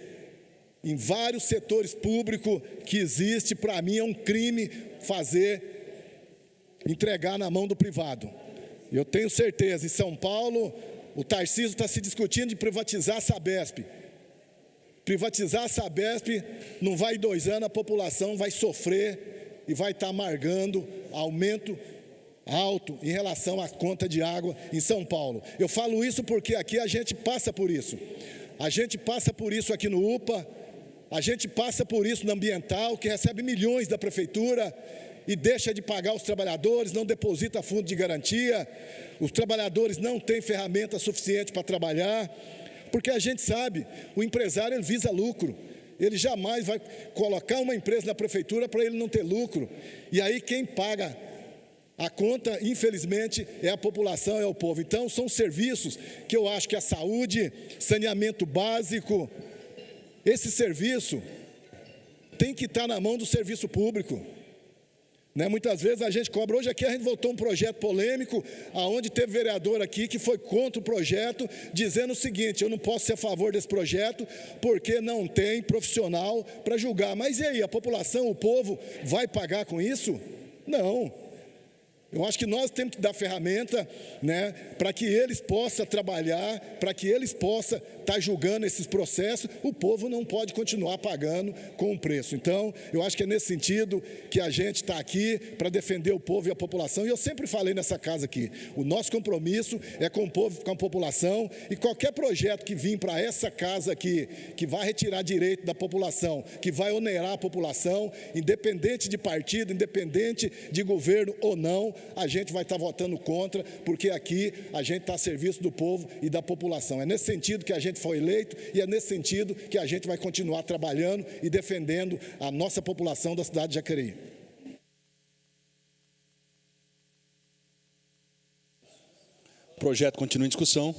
em vários setores públicos que existe, para mim é um crime entregar na mão do privado. Eu tenho certeza, em São Paulo, o Tarcísio está se discutindo de privatizar a Sabesp. Privatizar a Sabesp, não vai 2 anos, a população vai sofrer e vai estar amargando aumento alto em relação à conta de água em São Paulo. Eu falo isso porque aqui a gente passa por isso. A gente passa por isso aqui no UPA, a gente passa por isso na ambiental, que recebe milhões da prefeitura, e deixa de pagar os trabalhadores, não deposita fundo de garantia, os trabalhadores não têm ferramenta suficiente para trabalhar, porque a gente sabe, o empresário ele visa lucro, ele jamais vai colocar uma empresa na prefeitura para ele não ter lucro, e aí quem paga a conta, infelizmente, é a população, é o povo. Então são serviços que eu acho que a saúde, saneamento básico, esse serviço tem que estar na mão do serviço público. Muitas vezes a gente cobra, hoje aqui a gente votou um projeto polêmico, aonde teve vereador aqui que foi contra o projeto, dizendo o seguinte, eu não posso ser a favor desse projeto, porque não tem profissional para julgar. Mas e aí, a população, o povo, vai pagar com isso? Não. Eu acho que nós temos que dar ferramenta, para que eles possam trabalhar, para que eles possam estar julgando esses processos. O povo não pode continuar pagando com o preço. Então, eu acho que é nesse sentido que a gente está aqui para defender o povo e a população. E eu sempre falei nessa casa aqui, o nosso compromisso é com o povo, com a população, e qualquer projeto que vir para essa casa aqui, que vai retirar direito da população, que vai onerar a população, independente de partido, independente de governo ou não, a gente vai estar votando contra, porque aqui a gente está a serviço do povo e da população. É nesse sentido que a gente foi eleito e é nesse sentido que a gente vai continuar trabalhando e defendendo a nossa população da cidade de Jacareí. O projeto continua em discussão.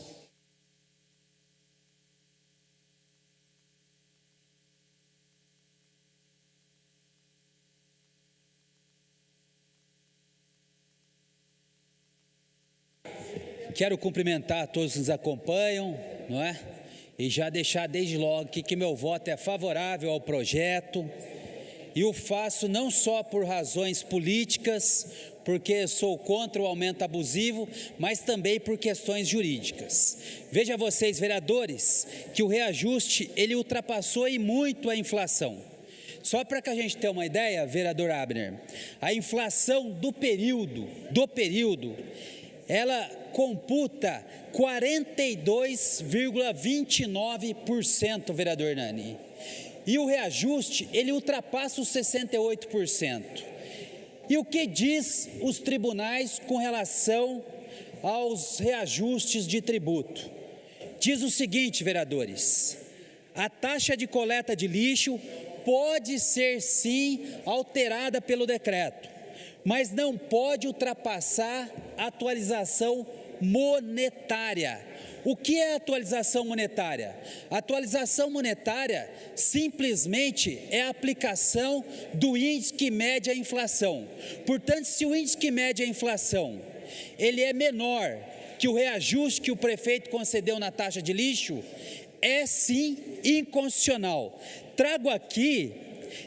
Quero cumprimentar a todos que nos acompanham, e já deixar desde logo que meu voto é favorável ao projeto, e o faço não só por razões políticas, porque sou contra o aumento abusivo, mas também por questões jurídicas. Veja vocês, vereadores, que o reajuste, ele ultrapassou e muito a inflação. Só para que a gente tenha uma ideia, vereador Abner, a inflação do período, ela computa 42,29%, vereador Nani. E o reajuste, ele ultrapassa os 68%. E o que diz os tribunais com relação aos reajustes de tributo? Diz o seguinte, vereadores, a taxa de coleta de lixo pode ser sim alterada pelo decreto, mas não pode ultrapassar a atualização monetária. O que é atualização monetária? A atualização monetária simplesmente é a aplicação do índice que mede a inflação. Portanto, se o índice que mede a inflação, ele é menor que o reajuste que o prefeito concedeu na taxa de lixo, é sim inconstitucional. Trago aqui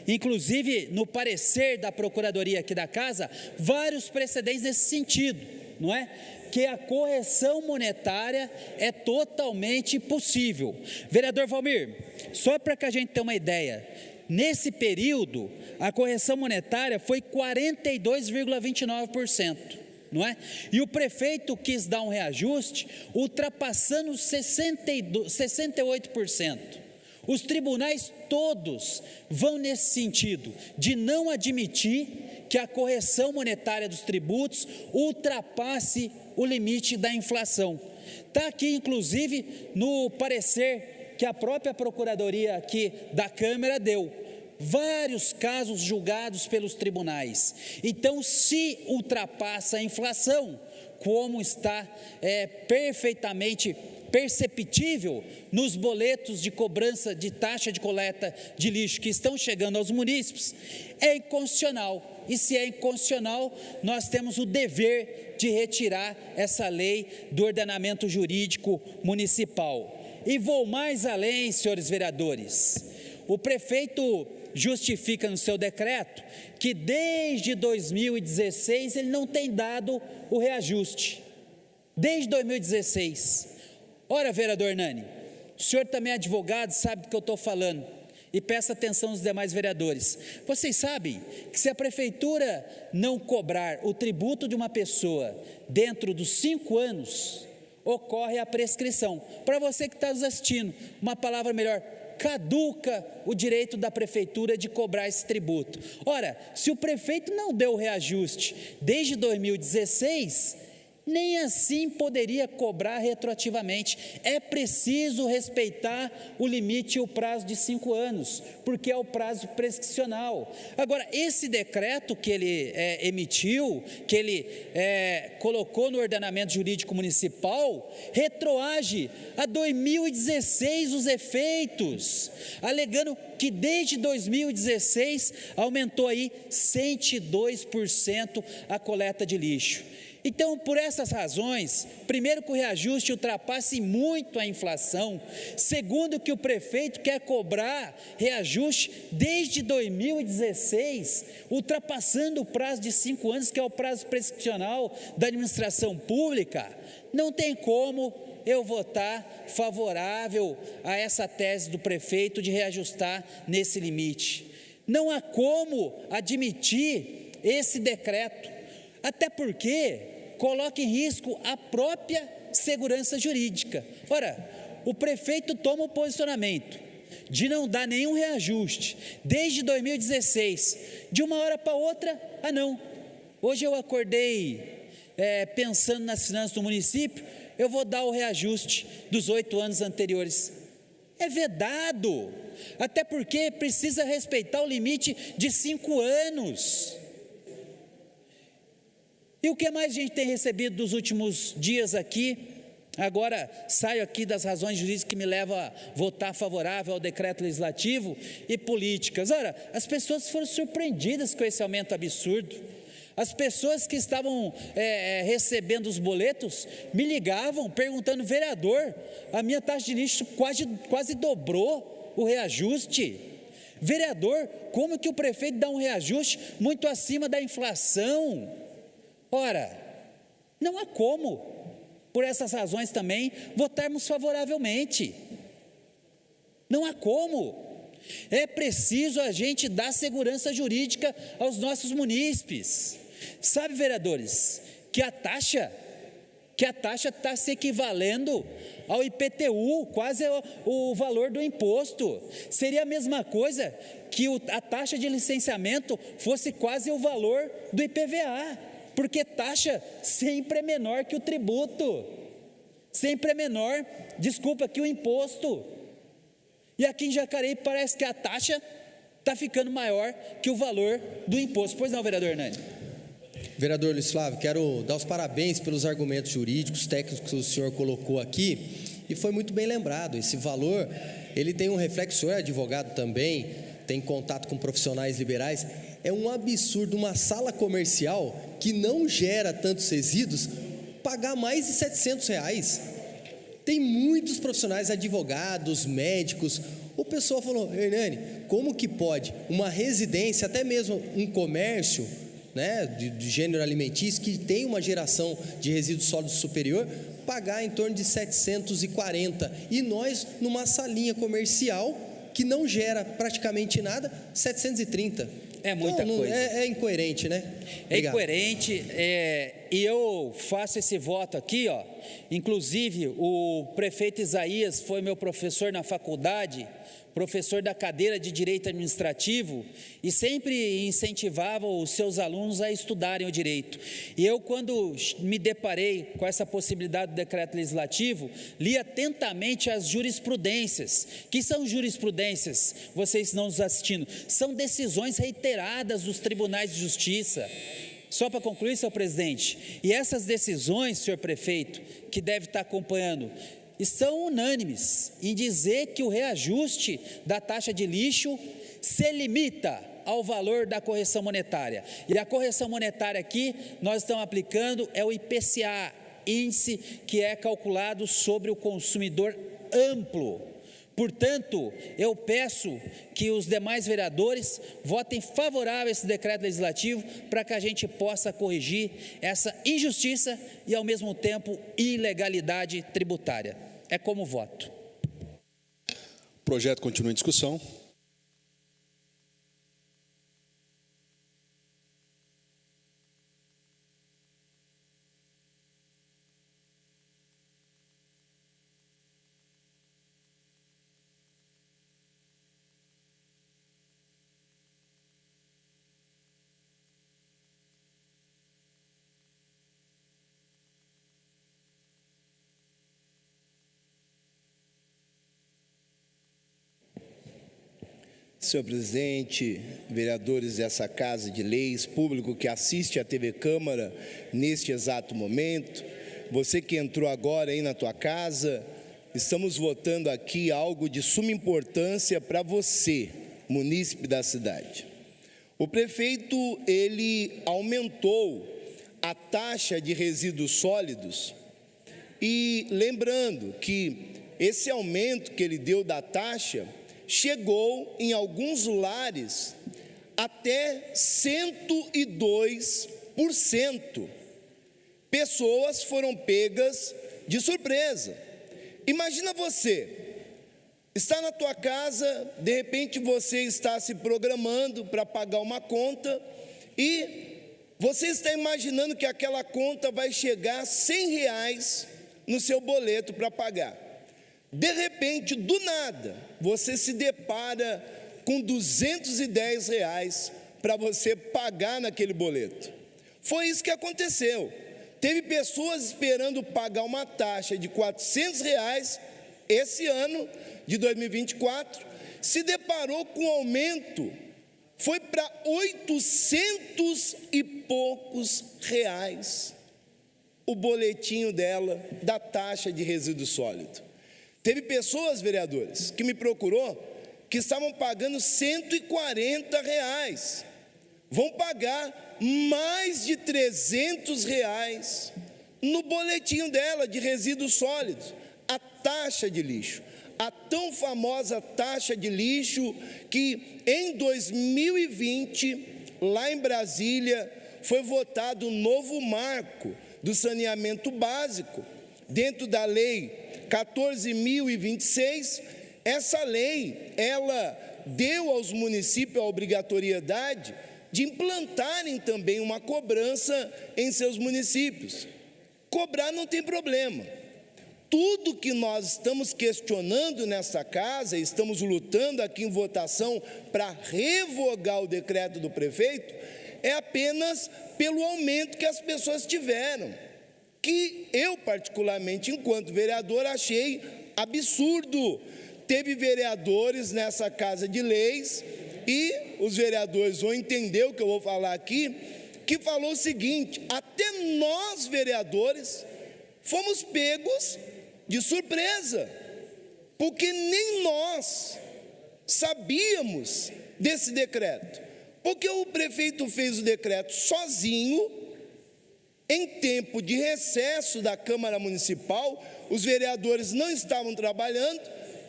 inclusive no parecer da Procuradoria aqui da Casa, vários precedentes nesse sentido, não é? Que a correção monetária é totalmente possível. Vereador Valmir, só para que a gente tenha uma ideia, nesse período, a correção monetária foi 42,29%, não é? E o prefeito quis dar um reajuste, ultrapassando 68%. Os tribunais todos vão nesse sentido, de não admitir que a correção monetária dos tributos ultrapasse o limite da inflação. Está aqui, inclusive, no parecer que a própria Procuradoria aqui da Câmara deu, vários casos julgados pelos tribunais. Então, se ultrapassa a inflação, como está perfeitamente perceptível nos boletos de cobrança de taxa de coleta de lixo que estão chegando aos munícipes, é inconstitucional. E se é inconstitucional, nós temos o dever de retirar essa lei do ordenamento jurídico municipal. E vou mais além, senhores vereadores. O prefeito justifica no seu decreto que desde 2016 ele não tem dado o reajuste. Desde 2016. Ora, vereador Nani, o senhor também é advogado, sabe do que eu estou falando, e peça atenção aos demais vereadores. Vocês sabem que se a prefeitura não cobrar o tributo de uma pessoa dentro dos 5 anos, ocorre a prescrição. Para você que está nos assistindo, uma palavra melhor, caduca o direito da prefeitura de cobrar esse tributo. Ora, se o prefeito não deu o reajuste desde 2016, nem assim poderia cobrar retroativamente. É preciso respeitar o limite e o prazo de 5 anos, porque é o prazo prescricional. Agora, esse decreto que ele emitiu, que ele colocou no ordenamento jurídico municipal, retroage a 2016 os efeitos, alegando que desde 2016 aumentou aí 102% a coleta de lixo. Então, por essas razões, primeiro que o reajuste ultrapasse muito a inflação, segundo que o prefeito quer cobrar reajuste desde 2016, ultrapassando o prazo de 5 anos, que é o prazo prescricional da administração pública, não tem como eu votar favorável a essa tese do prefeito de reajustar nesse limite. Não há como admitir esse decreto, até porque coloca em risco a própria segurança jurídica. Ora, o prefeito toma o posicionamento de não dar nenhum reajuste desde 2016, de uma hora para outra, não. Hoje eu acordei pensando nas finanças do município, eu vou dar o reajuste dos 8 anos anteriores. É vedado, até porque precisa respeitar o limite de 5 anos. E o que mais a gente tem recebido dos últimos dias aqui? Agora saio aqui das razões jurídicas que me levam a votar favorável ao decreto legislativo e políticas. Ora, as pessoas foram surpreendidas com esse aumento absurdo. As pessoas que estavam recebendo os boletos me ligavam perguntando: vereador, a minha taxa de lixo quase dobrou o reajuste. Vereador, como que o prefeito dá um reajuste muito acima da inflação? Ora, não há como, por essas razões também, votarmos favoravelmente. Não há como. É preciso a gente dar segurança jurídica aos nossos munícipes. Sabe, vereadores, que a taxa está se equivalendo ao IPTU, quase o valor do imposto. Seria a mesma coisa que a taxa de licenciamento fosse quase o valor do IPVA, porque taxa sempre é menor que o tributo, sempre é menor, que o imposto. E aqui em Jacareí parece que a taxa está ficando maior que o valor do imposto. Pois não, vereador Hernani? Vereador Luiz Flávio, quero dar os parabéns pelos argumentos jurídicos, técnicos que o senhor colocou aqui, e foi muito bem lembrado. Esse valor, ele tem um reflexo, o senhor é advogado também, tem contato com profissionais liberais, é um absurdo uma sala comercial que não gera tantos resíduos pagar mais de R$700. Tem muitos profissionais, advogados, médicos. O pessoal falou: Hernani, como que pode uma residência, até mesmo um comércio, né, de gênero alimentício, que tem uma geração de resíduos sólidos superior, pagar em torno de 740, e nós, numa salinha comercial que não gera praticamente nada, 730. É muita coisa. É incoerente, né? É Obrigado. incoerente, e eu faço esse voto aqui, ó. Inclusive, o prefeito Isaías foi meu professor na faculdade, professor da cadeira de Direito Administrativo, e sempre incentivava os seus alunos a estudarem o direito. E eu, quando me deparei com essa possibilidade do decreto legislativo, li atentamente as jurisprudências. Que são jurisprudências? Vocês não nos assistindo, são decisões reiteradas dos tribunais de justiça. Só para concluir, senhor presidente, e essas decisões, senhor prefeito, que deve estar acompanhando, estão unânimes em dizer que o reajuste da taxa de lixo se limita ao valor da correção monetária. E a correção monetária aqui, nós estamos aplicando, é o IPCA, índice que é calculado sobre o consumidor amplo. Portanto, eu peço que os demais vereadores votem favorável a esse decreto legislativo para que a gente possa corrigir essa injustiça e, ao mesmo tempo, ilegalidade tributária. É como voto. O projeto continua em discussão. Senhor presidente, vereadores dessa Casa de Leis, público que assiste à TV Câmara neste exato momento, você que entrou agora aí na tua casa, estamos votando aqui algo de suma importância para você, munícipe da cidade. O prefeito, ele aumentou a taxa de resíduos sólidos e lembrando que esse aumento que ele deu da taxa chegou em alguns lares até 102%. Pessoas foram pegas de surpresa. Imagina você, está na tua casa, de repente você está se programando para pagar uma conta e você está imaginando que aquela conta vai chegar a R$100 no seu boleto para pagar. De repente, do nada, você se depara com R$210 para você pagar naquele boleto. Foi isso que aconteceu. Teve pessoas esperando pagar uma taxa de R$400 esse ano de 2024, se deparou com um aumento, foi para 800 e poucos reais o boletinho dela da taxa de resíduo sólido. Teve pessoas, vereadores, que me procurou, que estavam pagando R$140, vão pagar mais de R$300 no boletinho dela de resíduos sólidos, a taxa de lixo, a tão famosa taxa de lixo que em 2020, lá em Brasília, foi votado um novo marco do saneamento básico, dentro da lei 14.026, essa lei, ela deu aos municípios a obrigatoriedade de implantarem também uma cobrança em seus municípios. Cobrar não tem problema. Tudo que nós estamos questionando nessa casa, estamos lutando aqui em votação para revogar o decreto do prefeito, é apenas pelo aumento que as pessoas tiveram, que eu particularmente, enquanto vereador, achei absurdo. Teve vereadores nessa Casa de Leis, e os vereadores vão entender o que eu vou falar aqui, que falou o seguinte: até nós, vereadores, fomos pegos de surpresa, porque nem nós sabíamos desse decreto, porque o prefeito fez o decreto sozinho, Em tempo de recesso da Câmara Municipal, os vereadores não estavam trabalhando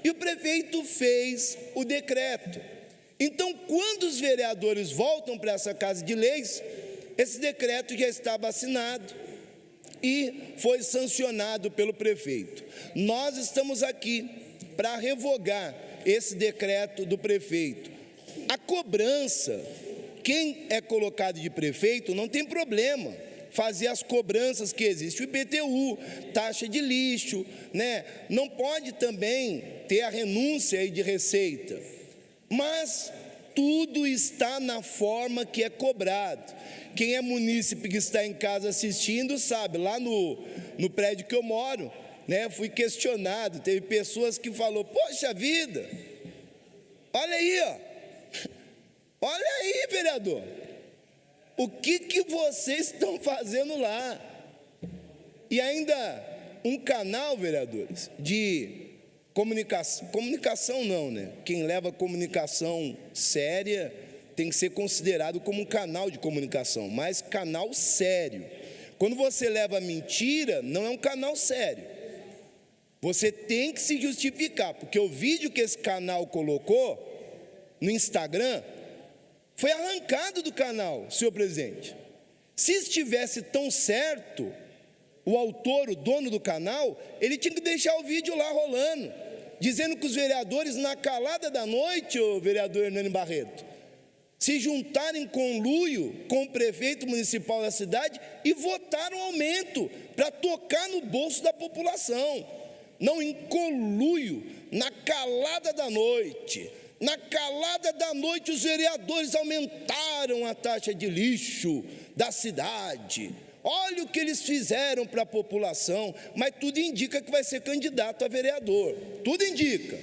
e o prefeito fez o decreto. Então, quando os vereadores voltam para essa Casa de Leis, esse decreto já estava assinado e foi sancionado pelo prefeito. Nós estamos aqui para revogar esse decreto do prefeito. A cobrança, quem é colocado de prefeito não tem problema fazer as cobranças que existem, o IPTU, taxa de lixo, né? Não pode também ter a renúncia aí de receita, mas tudo está na forma que é cobrado. Quem é munícipe que está em casa assistindo sabe, lá no prédio que eu moro, né, fui questionado, teve pessoas que falaram, poxa vida, olha aí, ó, olha aí, vereador, o que vocês estão fazendo lá? E ainda um canal, vereadores, de comunicação não, né? Quem leva comunicação séria tem que ser considerado como um canal de comunicação, mas canal sério. Quando você leva mentira, não é um canal sério. Você tem que se justificar, porque o vídeo que esse canal colocou no Instagram foi arrancado do canal, senhor presidente. Se estivesse tão certo, o autor, o dono do canal, ele tinha que deixar o vídeo lá rolando, dizendo que os vereadores, na calada da noite, o vereador Hernani Barreto, se juntaram em conluio com o prefeito municipal da cidade e votaram aumento para tocar no bolso da população. Não em conluio, na calada da noite. Na calada da noite, os vereadores aumentaram a taxa de lixo da cidade. Olha o que eles fizeram para a população, mas tudo indica que vai ser candidato a vereador. Tudo indica,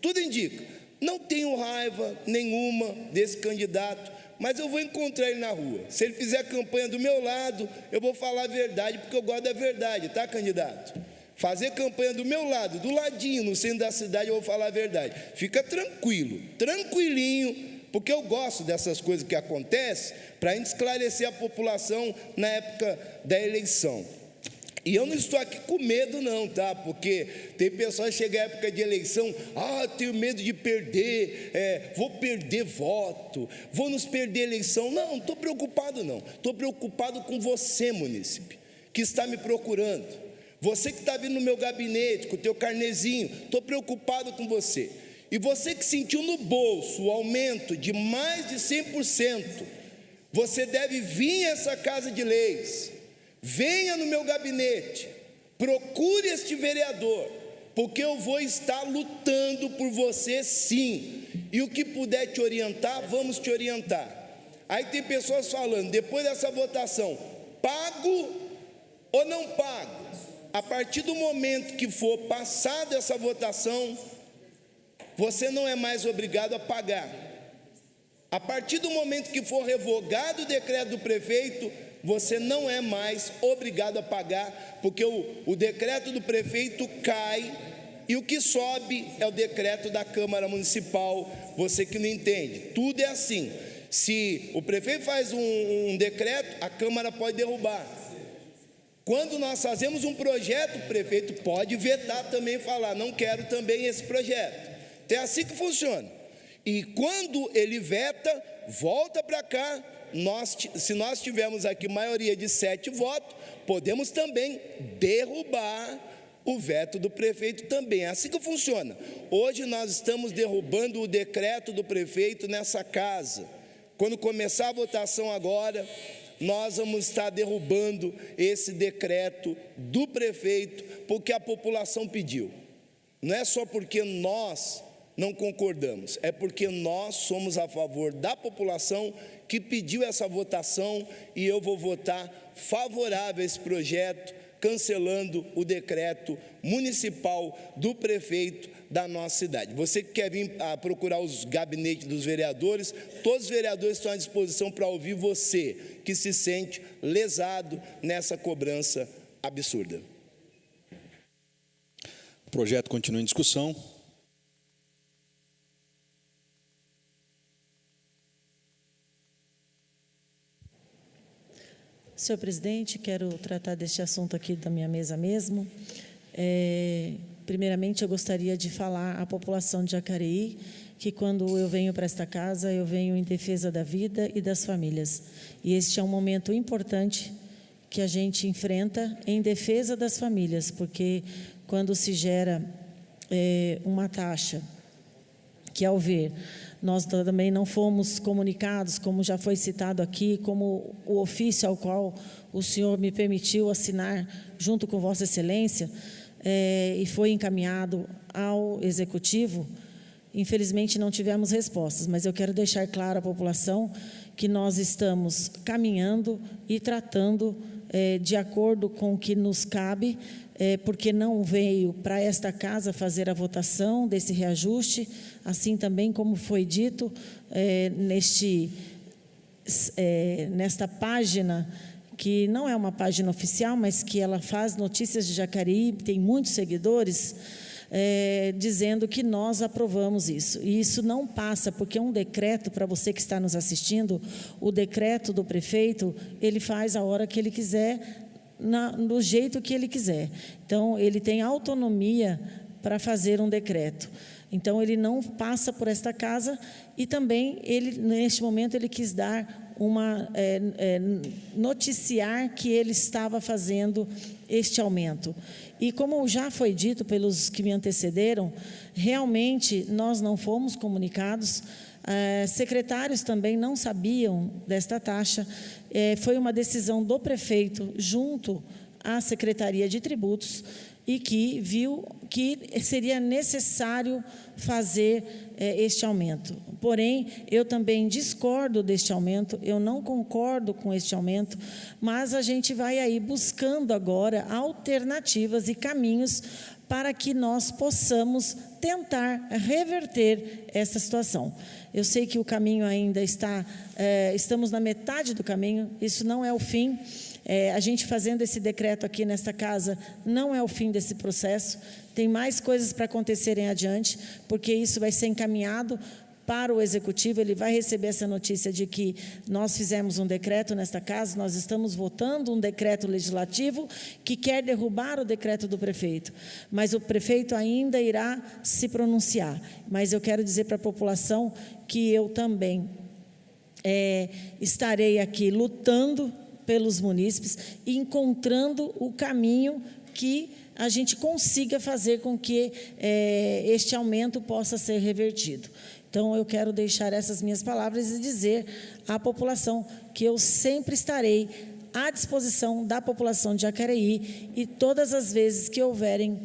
tudo indica. Não tenho raiva nenhuma desse candidato, mas eu vou encontrar ele na rua. Se ele fizer campanha do meu lado, eu vou falar a verdade, porque eu gosto da verdade, tá, candidato? Fazer campanha do meu lado, do ladinho, no centro da cidade, eu vou falar a verdade. Fica tranquilo, tranquilinho, porque eu gosto dessas coisas que acontecem, para a gente esclarecer a população na época da eleição. E eu não estou aqui com medo não, tá? Porque tem pessoas que chegam à época de eleição, tenho medo de perder, vou perder voto, vou nos perder eleição. Não estou preocupado não, estou preocupado com você, munícipe, que está me procurando. Você que está vindo no meu gabinete, com o teu carnezinho, estou preocupado com você. E você que sentiu no bolso o aumento de mais de 100%, você deve vir a essa Casa de Leis, venha no meu gabinete, procure este vereador, porque eu vou estar lutando por você sim, e o que puder te orientar, vamos te orientar. Aí tem pessoas falando, depois dessa votação, pago ou não pago? A partir do momento que for passada essa votação, você não é mais obrigado a pagar. A partir do momento que for revogado o decreto do prefeito, você não é mais obrigado a pagar, porque o decreto do prefeito cai e o que sobe é o decreto da Câmara Municipal. Você que não entende, tudo é assim. Se o prefeito faz um decreto, a Câmara pode derrubar. Quando nós fazemos um projeto, o prefeito pode vetar também e falar, não quero também esse projeto. Então é assim que funciona. E quando ele veta, volta para cá, se nós tivermos aqui maioria de 7 votos, podemos também derrubar o veto do prefeito também. É assim que funciona. Hoje nós estamos derrubando o decreto do prefeito nessa casa. Quando começar a votação agora, nós vamos estar derrubando esse decreto do prefeito, porque a população pediu. Não é só porque nós não concordamos, é porque nós somos a favor da população que pediu essa votação, e eu vou votar favorável a esse projeto, cancelando o decreto municipal do prefeito da nossa cidade. Você que quer vir a procurar os gabinetes dos vereadores, todos os vereadores estão à disposição para ouvir você, que se sente lesado nessa cobrança absurda. O projeto continua em discussão. Senhor presidente, quero tratar deste assunto aqui da minha mesa mesmo. Primeiramente, eu gostaria de falar à população de Jacareí que quando eu venho para esta casa, eu venho em defesa da vida e das famílias. E este é um momento importante que a gente enfrenta em defesa das famílias, porque quando se gera uma taxa que, ao ver, nós também não fomos comunicados, como já foi citado aqui, como o ofício ao qual o senhor me permitiu assinar junto com Vossa Excelência, e foi encaminhado ao Executivo, infelizmente não tivemos respostas, mas eu quero deixar claro à população que nós estamos caminhando e tratando de acordo com o que nos cabe, porque não veio para esta casa fazer a votação desse reajuste, assim também como foi dito nesta página, que não é uma página oficial, mas que ela faz notícias de Jacareí, tem muitos seguidores, dizendo que nós aprovamos isso. E isso não passa, porque é um decreto, para você que está nos assistindo, o decreto do prefeito, ele faz a hora que ele quiser, do jeito que ele quiser. Então, ele tem autonomia para fazer um decreto. Então, ele não passa por esta casa e também, neste momento, ele quis dar noticiar que ele estava fazendo este aumento. E como já foi dito pelos que me antecederam, realmente nós não fomos comunicados, secretários também não sabiam desta taxa, foi uma decisão do prefeito junto à Secretaria de Tributos e que viu que seria necessário fazer este aumento. Porém, eu também discordo deste aumento, eu não concordo com este aumento, mas a gente vai aí buscando agora alternativas e caminhos para que nós possamos tentar reverter essa situação. Eu sei que o caminho ainda estamos na metade do caminho, isso não é o fim. A gente fazendo esse decreto aqui nesta casa não é o fim desse processo, tem mais coisas para acontecerem adiante, porque isso vai ser encaminhado para o Executivo, ele vai receber essa notícia de que nós fizemos um decreto nesta casa, nós estamos votando um decreto legislativo que quer derrubar o decreto do prefeito, mas o prefeito ainda irá se pronunciar. Mas eu quero dizer para a população que eu também estarei aqui lutando pelos munícipes e encontrando o caminho que a gente consiga fazer com que este aumento possa ser revertido. Então, eu quero deixar essas minhas palavras e dizer à população que eu sempre estarei à disposição da população de Jacareí e todas as vezes que houverem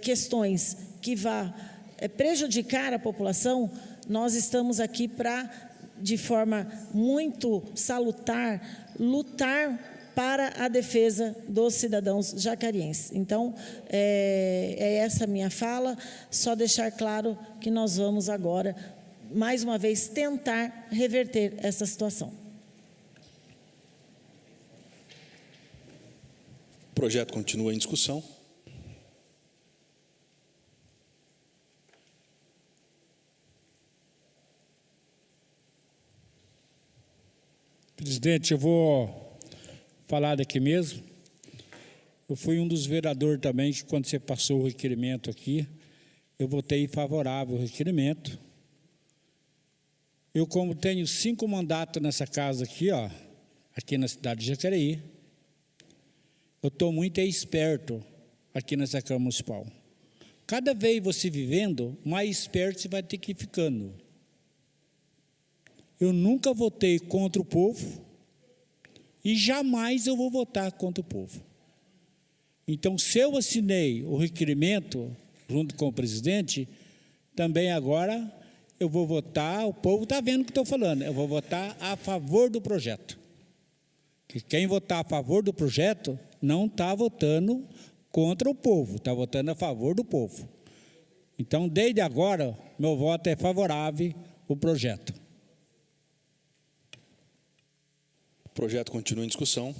questões que vá prejudicar a população, nós estamos aqui para, de forma muito salutar, lutar para a defesa dos cidadãos jacarienses. Então, é essa a minha fala, só deixar claro que nós vamos agora, mais uma vez, tentar reverter essa situação. O projeto continua em discussão. Presidente, eu vou falar daqui mesmo. Eu fui um dos vereadores também que, quando você passou o requerimento aqui, eu votei favorável ao requerimento. Eu, como tenho 5 mandatos nessa casa aqui, aqui na cidade de Jacareí, eu estou muito esperto aqui nessa Câmara Municipal. Cada vez você vivendo, mais esperto você vai ter que ir ficando. Eu nunca votei contra o povo e jamais eu vou votar contra o povo. Então, se eu assinei o requerimento junto com o presidente, também agora eu vou votar, o povo está vendo o que estou falando, eu vou votar a favor do projeto. Que quem votar a favor do projeto não está votando contra o povo, está votando a favor do povo. Então, desde agora, meu voto é favorável ao projeto. O projeto continua em discussão.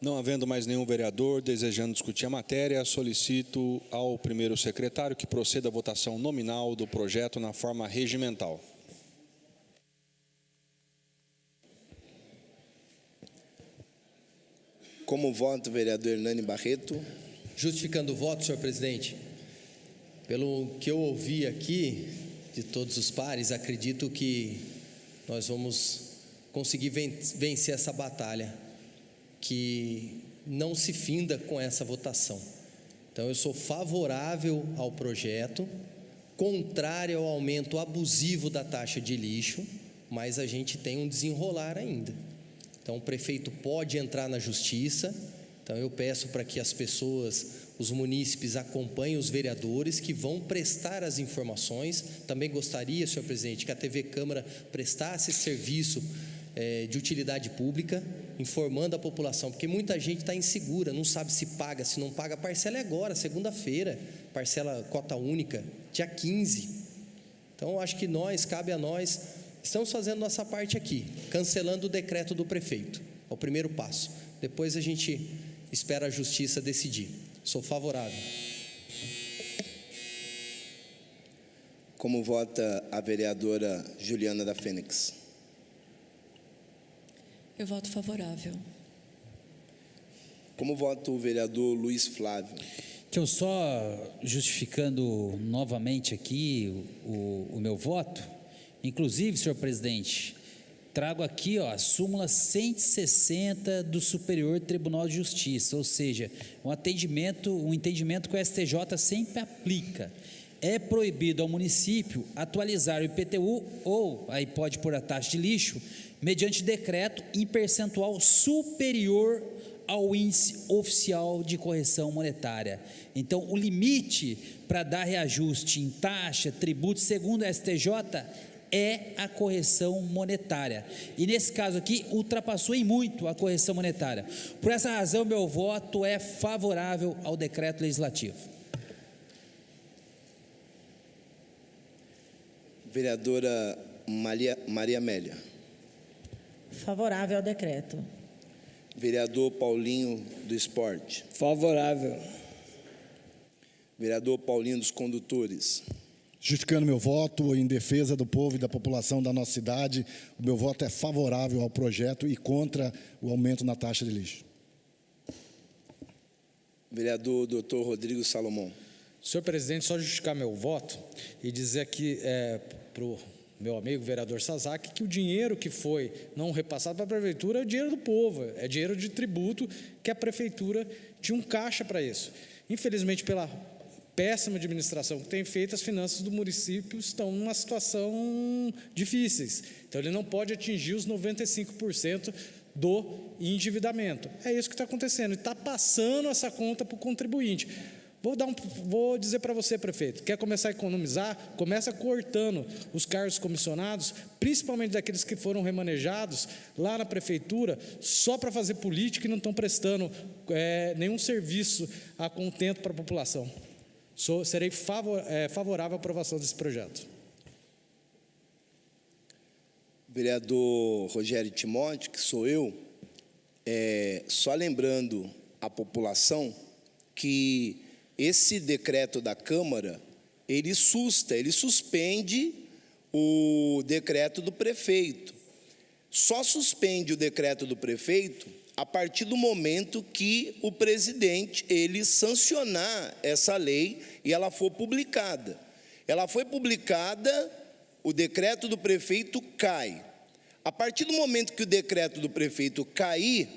Não havendo mais nenhum vereador desejando discutir a matéria, solicito ao primeiro secretário que proceda à votação nominal do projeto na forma regimental. Como vota o vereador Hernani Barreto? Justificando o voto, senhor presidente, pelo que eu ouvi aqui de todos os pares, acredito que nós vamos conseguir vencer essa batalha, que não se finda com essa votação. Então, eu sou favorável ao projeto, contrário ao aumento abusivo da taxa de lixo, mas a gente tem um desenrolar ainda. Então, o prefeito pode entrar na justiça. Então, eu peço para que as pessoas, os munícipes, acompanhem os vereadores que vão prestar as informações. Também gostaria, senhor presidente, que a TV Câmara prestasse esse serviço de utilidade pública, informando a população, porque muita gente está insegura, não sabe se paga, se não paga. Parcela é agora, segunda-feira, parcela cota única, dia 15. Então, eu acho que cabe a nós, estamos fazendo nossa parte aqui, cancelando o decreto do prefeito, é o primeiro passo. Depois a gente espera a justiça decidir. Sou favorável. Como vota a vereadora Juliana da Fênix? Eu voto favorável. Como vota o vereador Luiz Flávio? Então, só justificando novamente aqui o meu voto, inclusive, senhor presidente, trago aqui a súmula 160 do Superior Tribunal de Justiça, ou seja, um entendimento que o STJ sempre aplica. É proibido ao município atualizar o IPTU ou, aí pode pôr a taxa de lixo, mediante decreto em percentual superior ao índice oficial de correção monetária. Então, o limite para dar reajuste em taxa, tributo, segundo o STJ, é a correção monetária. E nesse caso aqui, ultrapassou em muito a correção monetária. Por essa razão, meu voto é favorável ao decreto legislativo. Vereadora Maria Amélia. Favorável ao decreto. Vereador Paulinho do Esporte. Favorável. Vereador Paulinho dos Condutores. Justificando meu voto em defesa do povo e da população da nossa cidade, o meu voto é favorável ao projeto e contra o aumento na taxa de lixo. Vereador Dr. Rodrigo Salomão. Senhor presidente, só justificar meu voto e dizer aqui para o meu amigo vereador Sazak que o dinheiro que foi não repassado para a prefeitura é o dinheiro do povo, é dinheiro de tributo que a prefeitura tinha um caixa para isso. Infelizmente, pela péssima administração que tem feito, as finanças do município estão numa situação difíceis. Então, ele não pode atingir os 95% do endividamento. É isso que está acontecendo, e está passando essa conta para o contribuinte. Vou dizer para você, prefeito, quer começar a economizar? Começa cortando os cargos comissionados, principalmente daqueles que foram remanejados lá na prefeitura, só para fazer política e não estão prestando nenhum serviço a contento para a população. Serei favorável à aprovação desse projeto. Vereador Rogério Timóteo, que sou eu, só lembrando a população que esse decreto da Câmara, ele suspende o decreto do prefeito. Só suspende o decreto do prefeito a partir do momento que o presidente, ele sancionar essa lei e ela for publicada. Ela foi publicada, o decreto do prefeito cai. A partir do momento que o decreto do prefeito cair,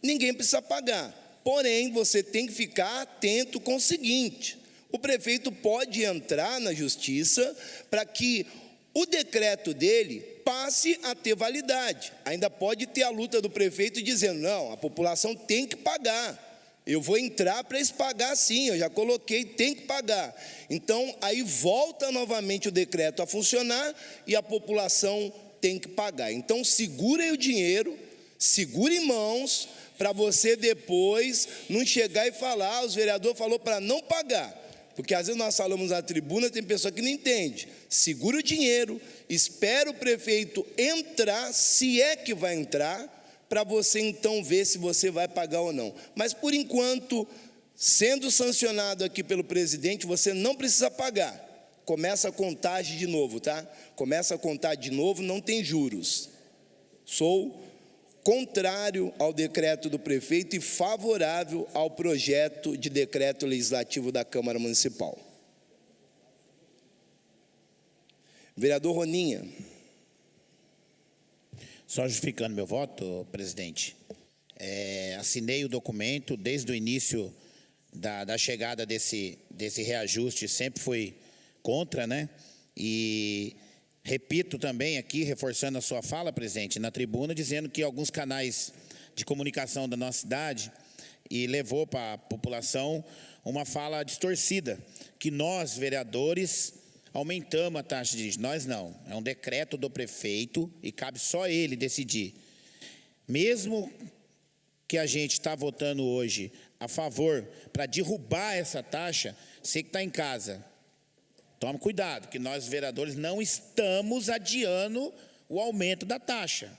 ninguém precisa pagar. Porém, você tem que ficar atento com o seguinte: o prefeito pode entrar na justiça para que o decreto dele passe a ter validade. Ainda pode ter a luta do prefeito dizendo, não, a população tem que pagar. Eu vou entrar para eles pagar sim, eu já coloquei, tem que pagar. Então, aí volta novamente o decreto a funcionar e a população tem que pagar. Então, segurem o dinheiro, segure em mãos, para você depois não chegar e falar, os vereadores falou para não pagar, porque às vezes nós falamos na tribuna, tem pessoa que não entende. Segura o dinheiro, espera o prefeito entrar, se é que vai entrar, para você então ver se você vai pagar ou não. Mas por enquanto, sendo sancionado aqui pelo presidente, você não precisa pagar. Começa a contagem de novo, tá? Começa a contar de novo, não tem juros. Sou contrário ao decreto do prefeito e favorável ao projeto de decreto legislativo da Câmara Municipal. Vereador Roninha. Só justificando meu voto, presidente, assinei o documento desde o início da chegada desse reajuste, sempre fui contra, né? E repito também aqui, reforçando a sua fala, presidente, na tribuna, dizendo que alguns canais de comunicação da nossa cidade levou para a população uma fala distorcida, que nós, vereadores, aumentamos a taxa de lixo. Nós não, é um decreto do prefeito e cabe só ele decidir. Mesmo que a gente está votando hoje a favor para derrubar essa taxa, você que está em casa, tome cuidado, que nós, vereadores, não estamos adiando o aumento da taxa.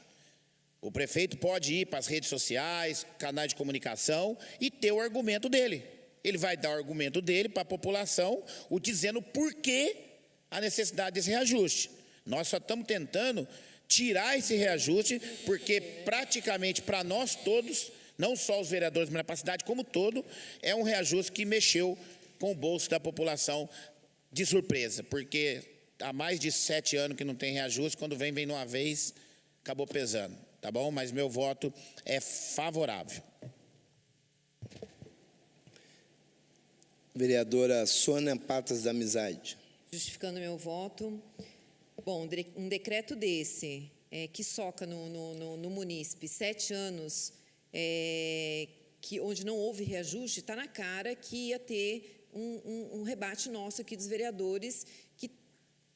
O prefeito pode ir para as redes sociais, canais de comunicação e ter o argumento dele. Ele vai dar o argumento dele para a população, dizendo por que a necessidade desse reajuste. Nós só estamos tentando tirar esse reajuste, porque praticamente para nós todos, não só os vereadores, mas para a cidade como todo, é um reajuste que mexeu com o bolso da população de surpresa, porque há mais de 7 anos que não tem reajuste, quando vem numa vez, acabou pesando, tá bom? Mas meu voto é favorável. Vereadora Sônia Patas da Amizade. Justificando meu voto, bom, um decreto desse, que soca no munícipe 7 anos, onde não houve reajuste, está na cara que ia ter um rebate nosso aqui dos vereadores, que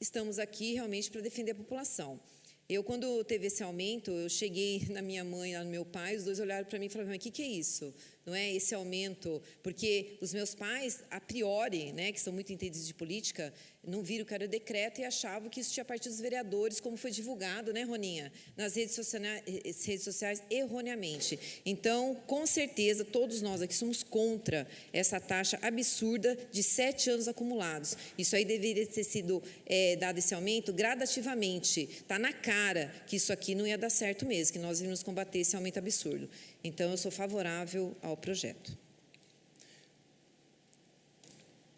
estamos aqui realmente para defender a população. Eu, quando teve esse aumento, eu cheguei na minha mãe, lá no meu pai, os dois olharam para mim e falaram, mas o que é isso? Não é esse aumento? Porque os meus pais, a priori, né, que são muito entendidos de política, não viram que era decreto e achavam que isso tinha partido dos vereadores, como foi divulgado, né, Roninha, nas redes sociais erroneamente. Então, com certeza, todos nós aqui somos contra essa taxa absurda de 7 anos acumulados. Isso aí deveria ter sido dado esse aumento gradativamente. Está na cara que isso aqui não ia dar certo mesmo, que nós íamos combater esse aumento absurdo. Então, eu sou favorável ao projeto.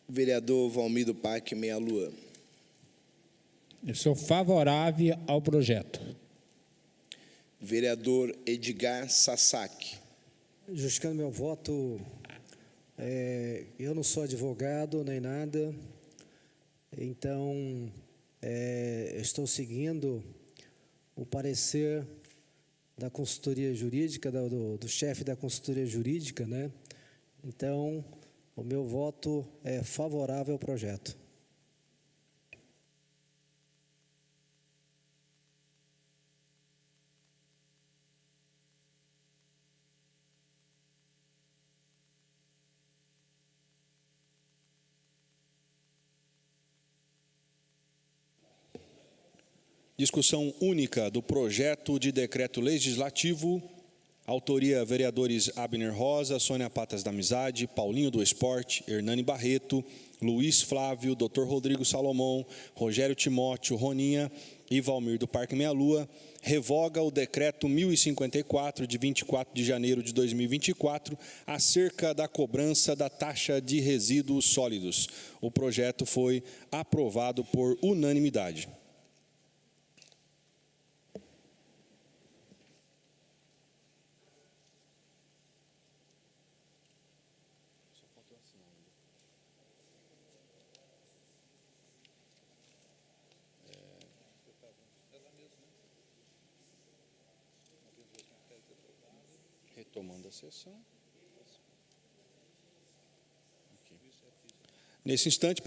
Vereador Valmir do Parque Meia Lua. Eu sou favorável ao projeto. Vereador Edgar Sasaki. Justificando meu voto, eu não sou advogado nem nada, então estou seguindo o parecer da consultoria jurídica, do chefe da consultoria jurídica, né? Então, o meu voto é favorável ao projeto. Discussão única do projeto de decreto legislativo, autoria vereadores Abner Rosa, Sônia Patas da Amizade, Paulinho do Esporte, Hernani Barreto, Luiz Flávio, Dr. Rodrigo Salomão, Rogério Timóteo, Roninha e Valmir do Parque Meia Lua, revoga o decreto 1054 de 24 de janeiro de 2024 acerca da cobrança da taxa de resíduos sólidos. O projeto foi aprovado por unanimidade. Retomando a sessão. Nesse instante,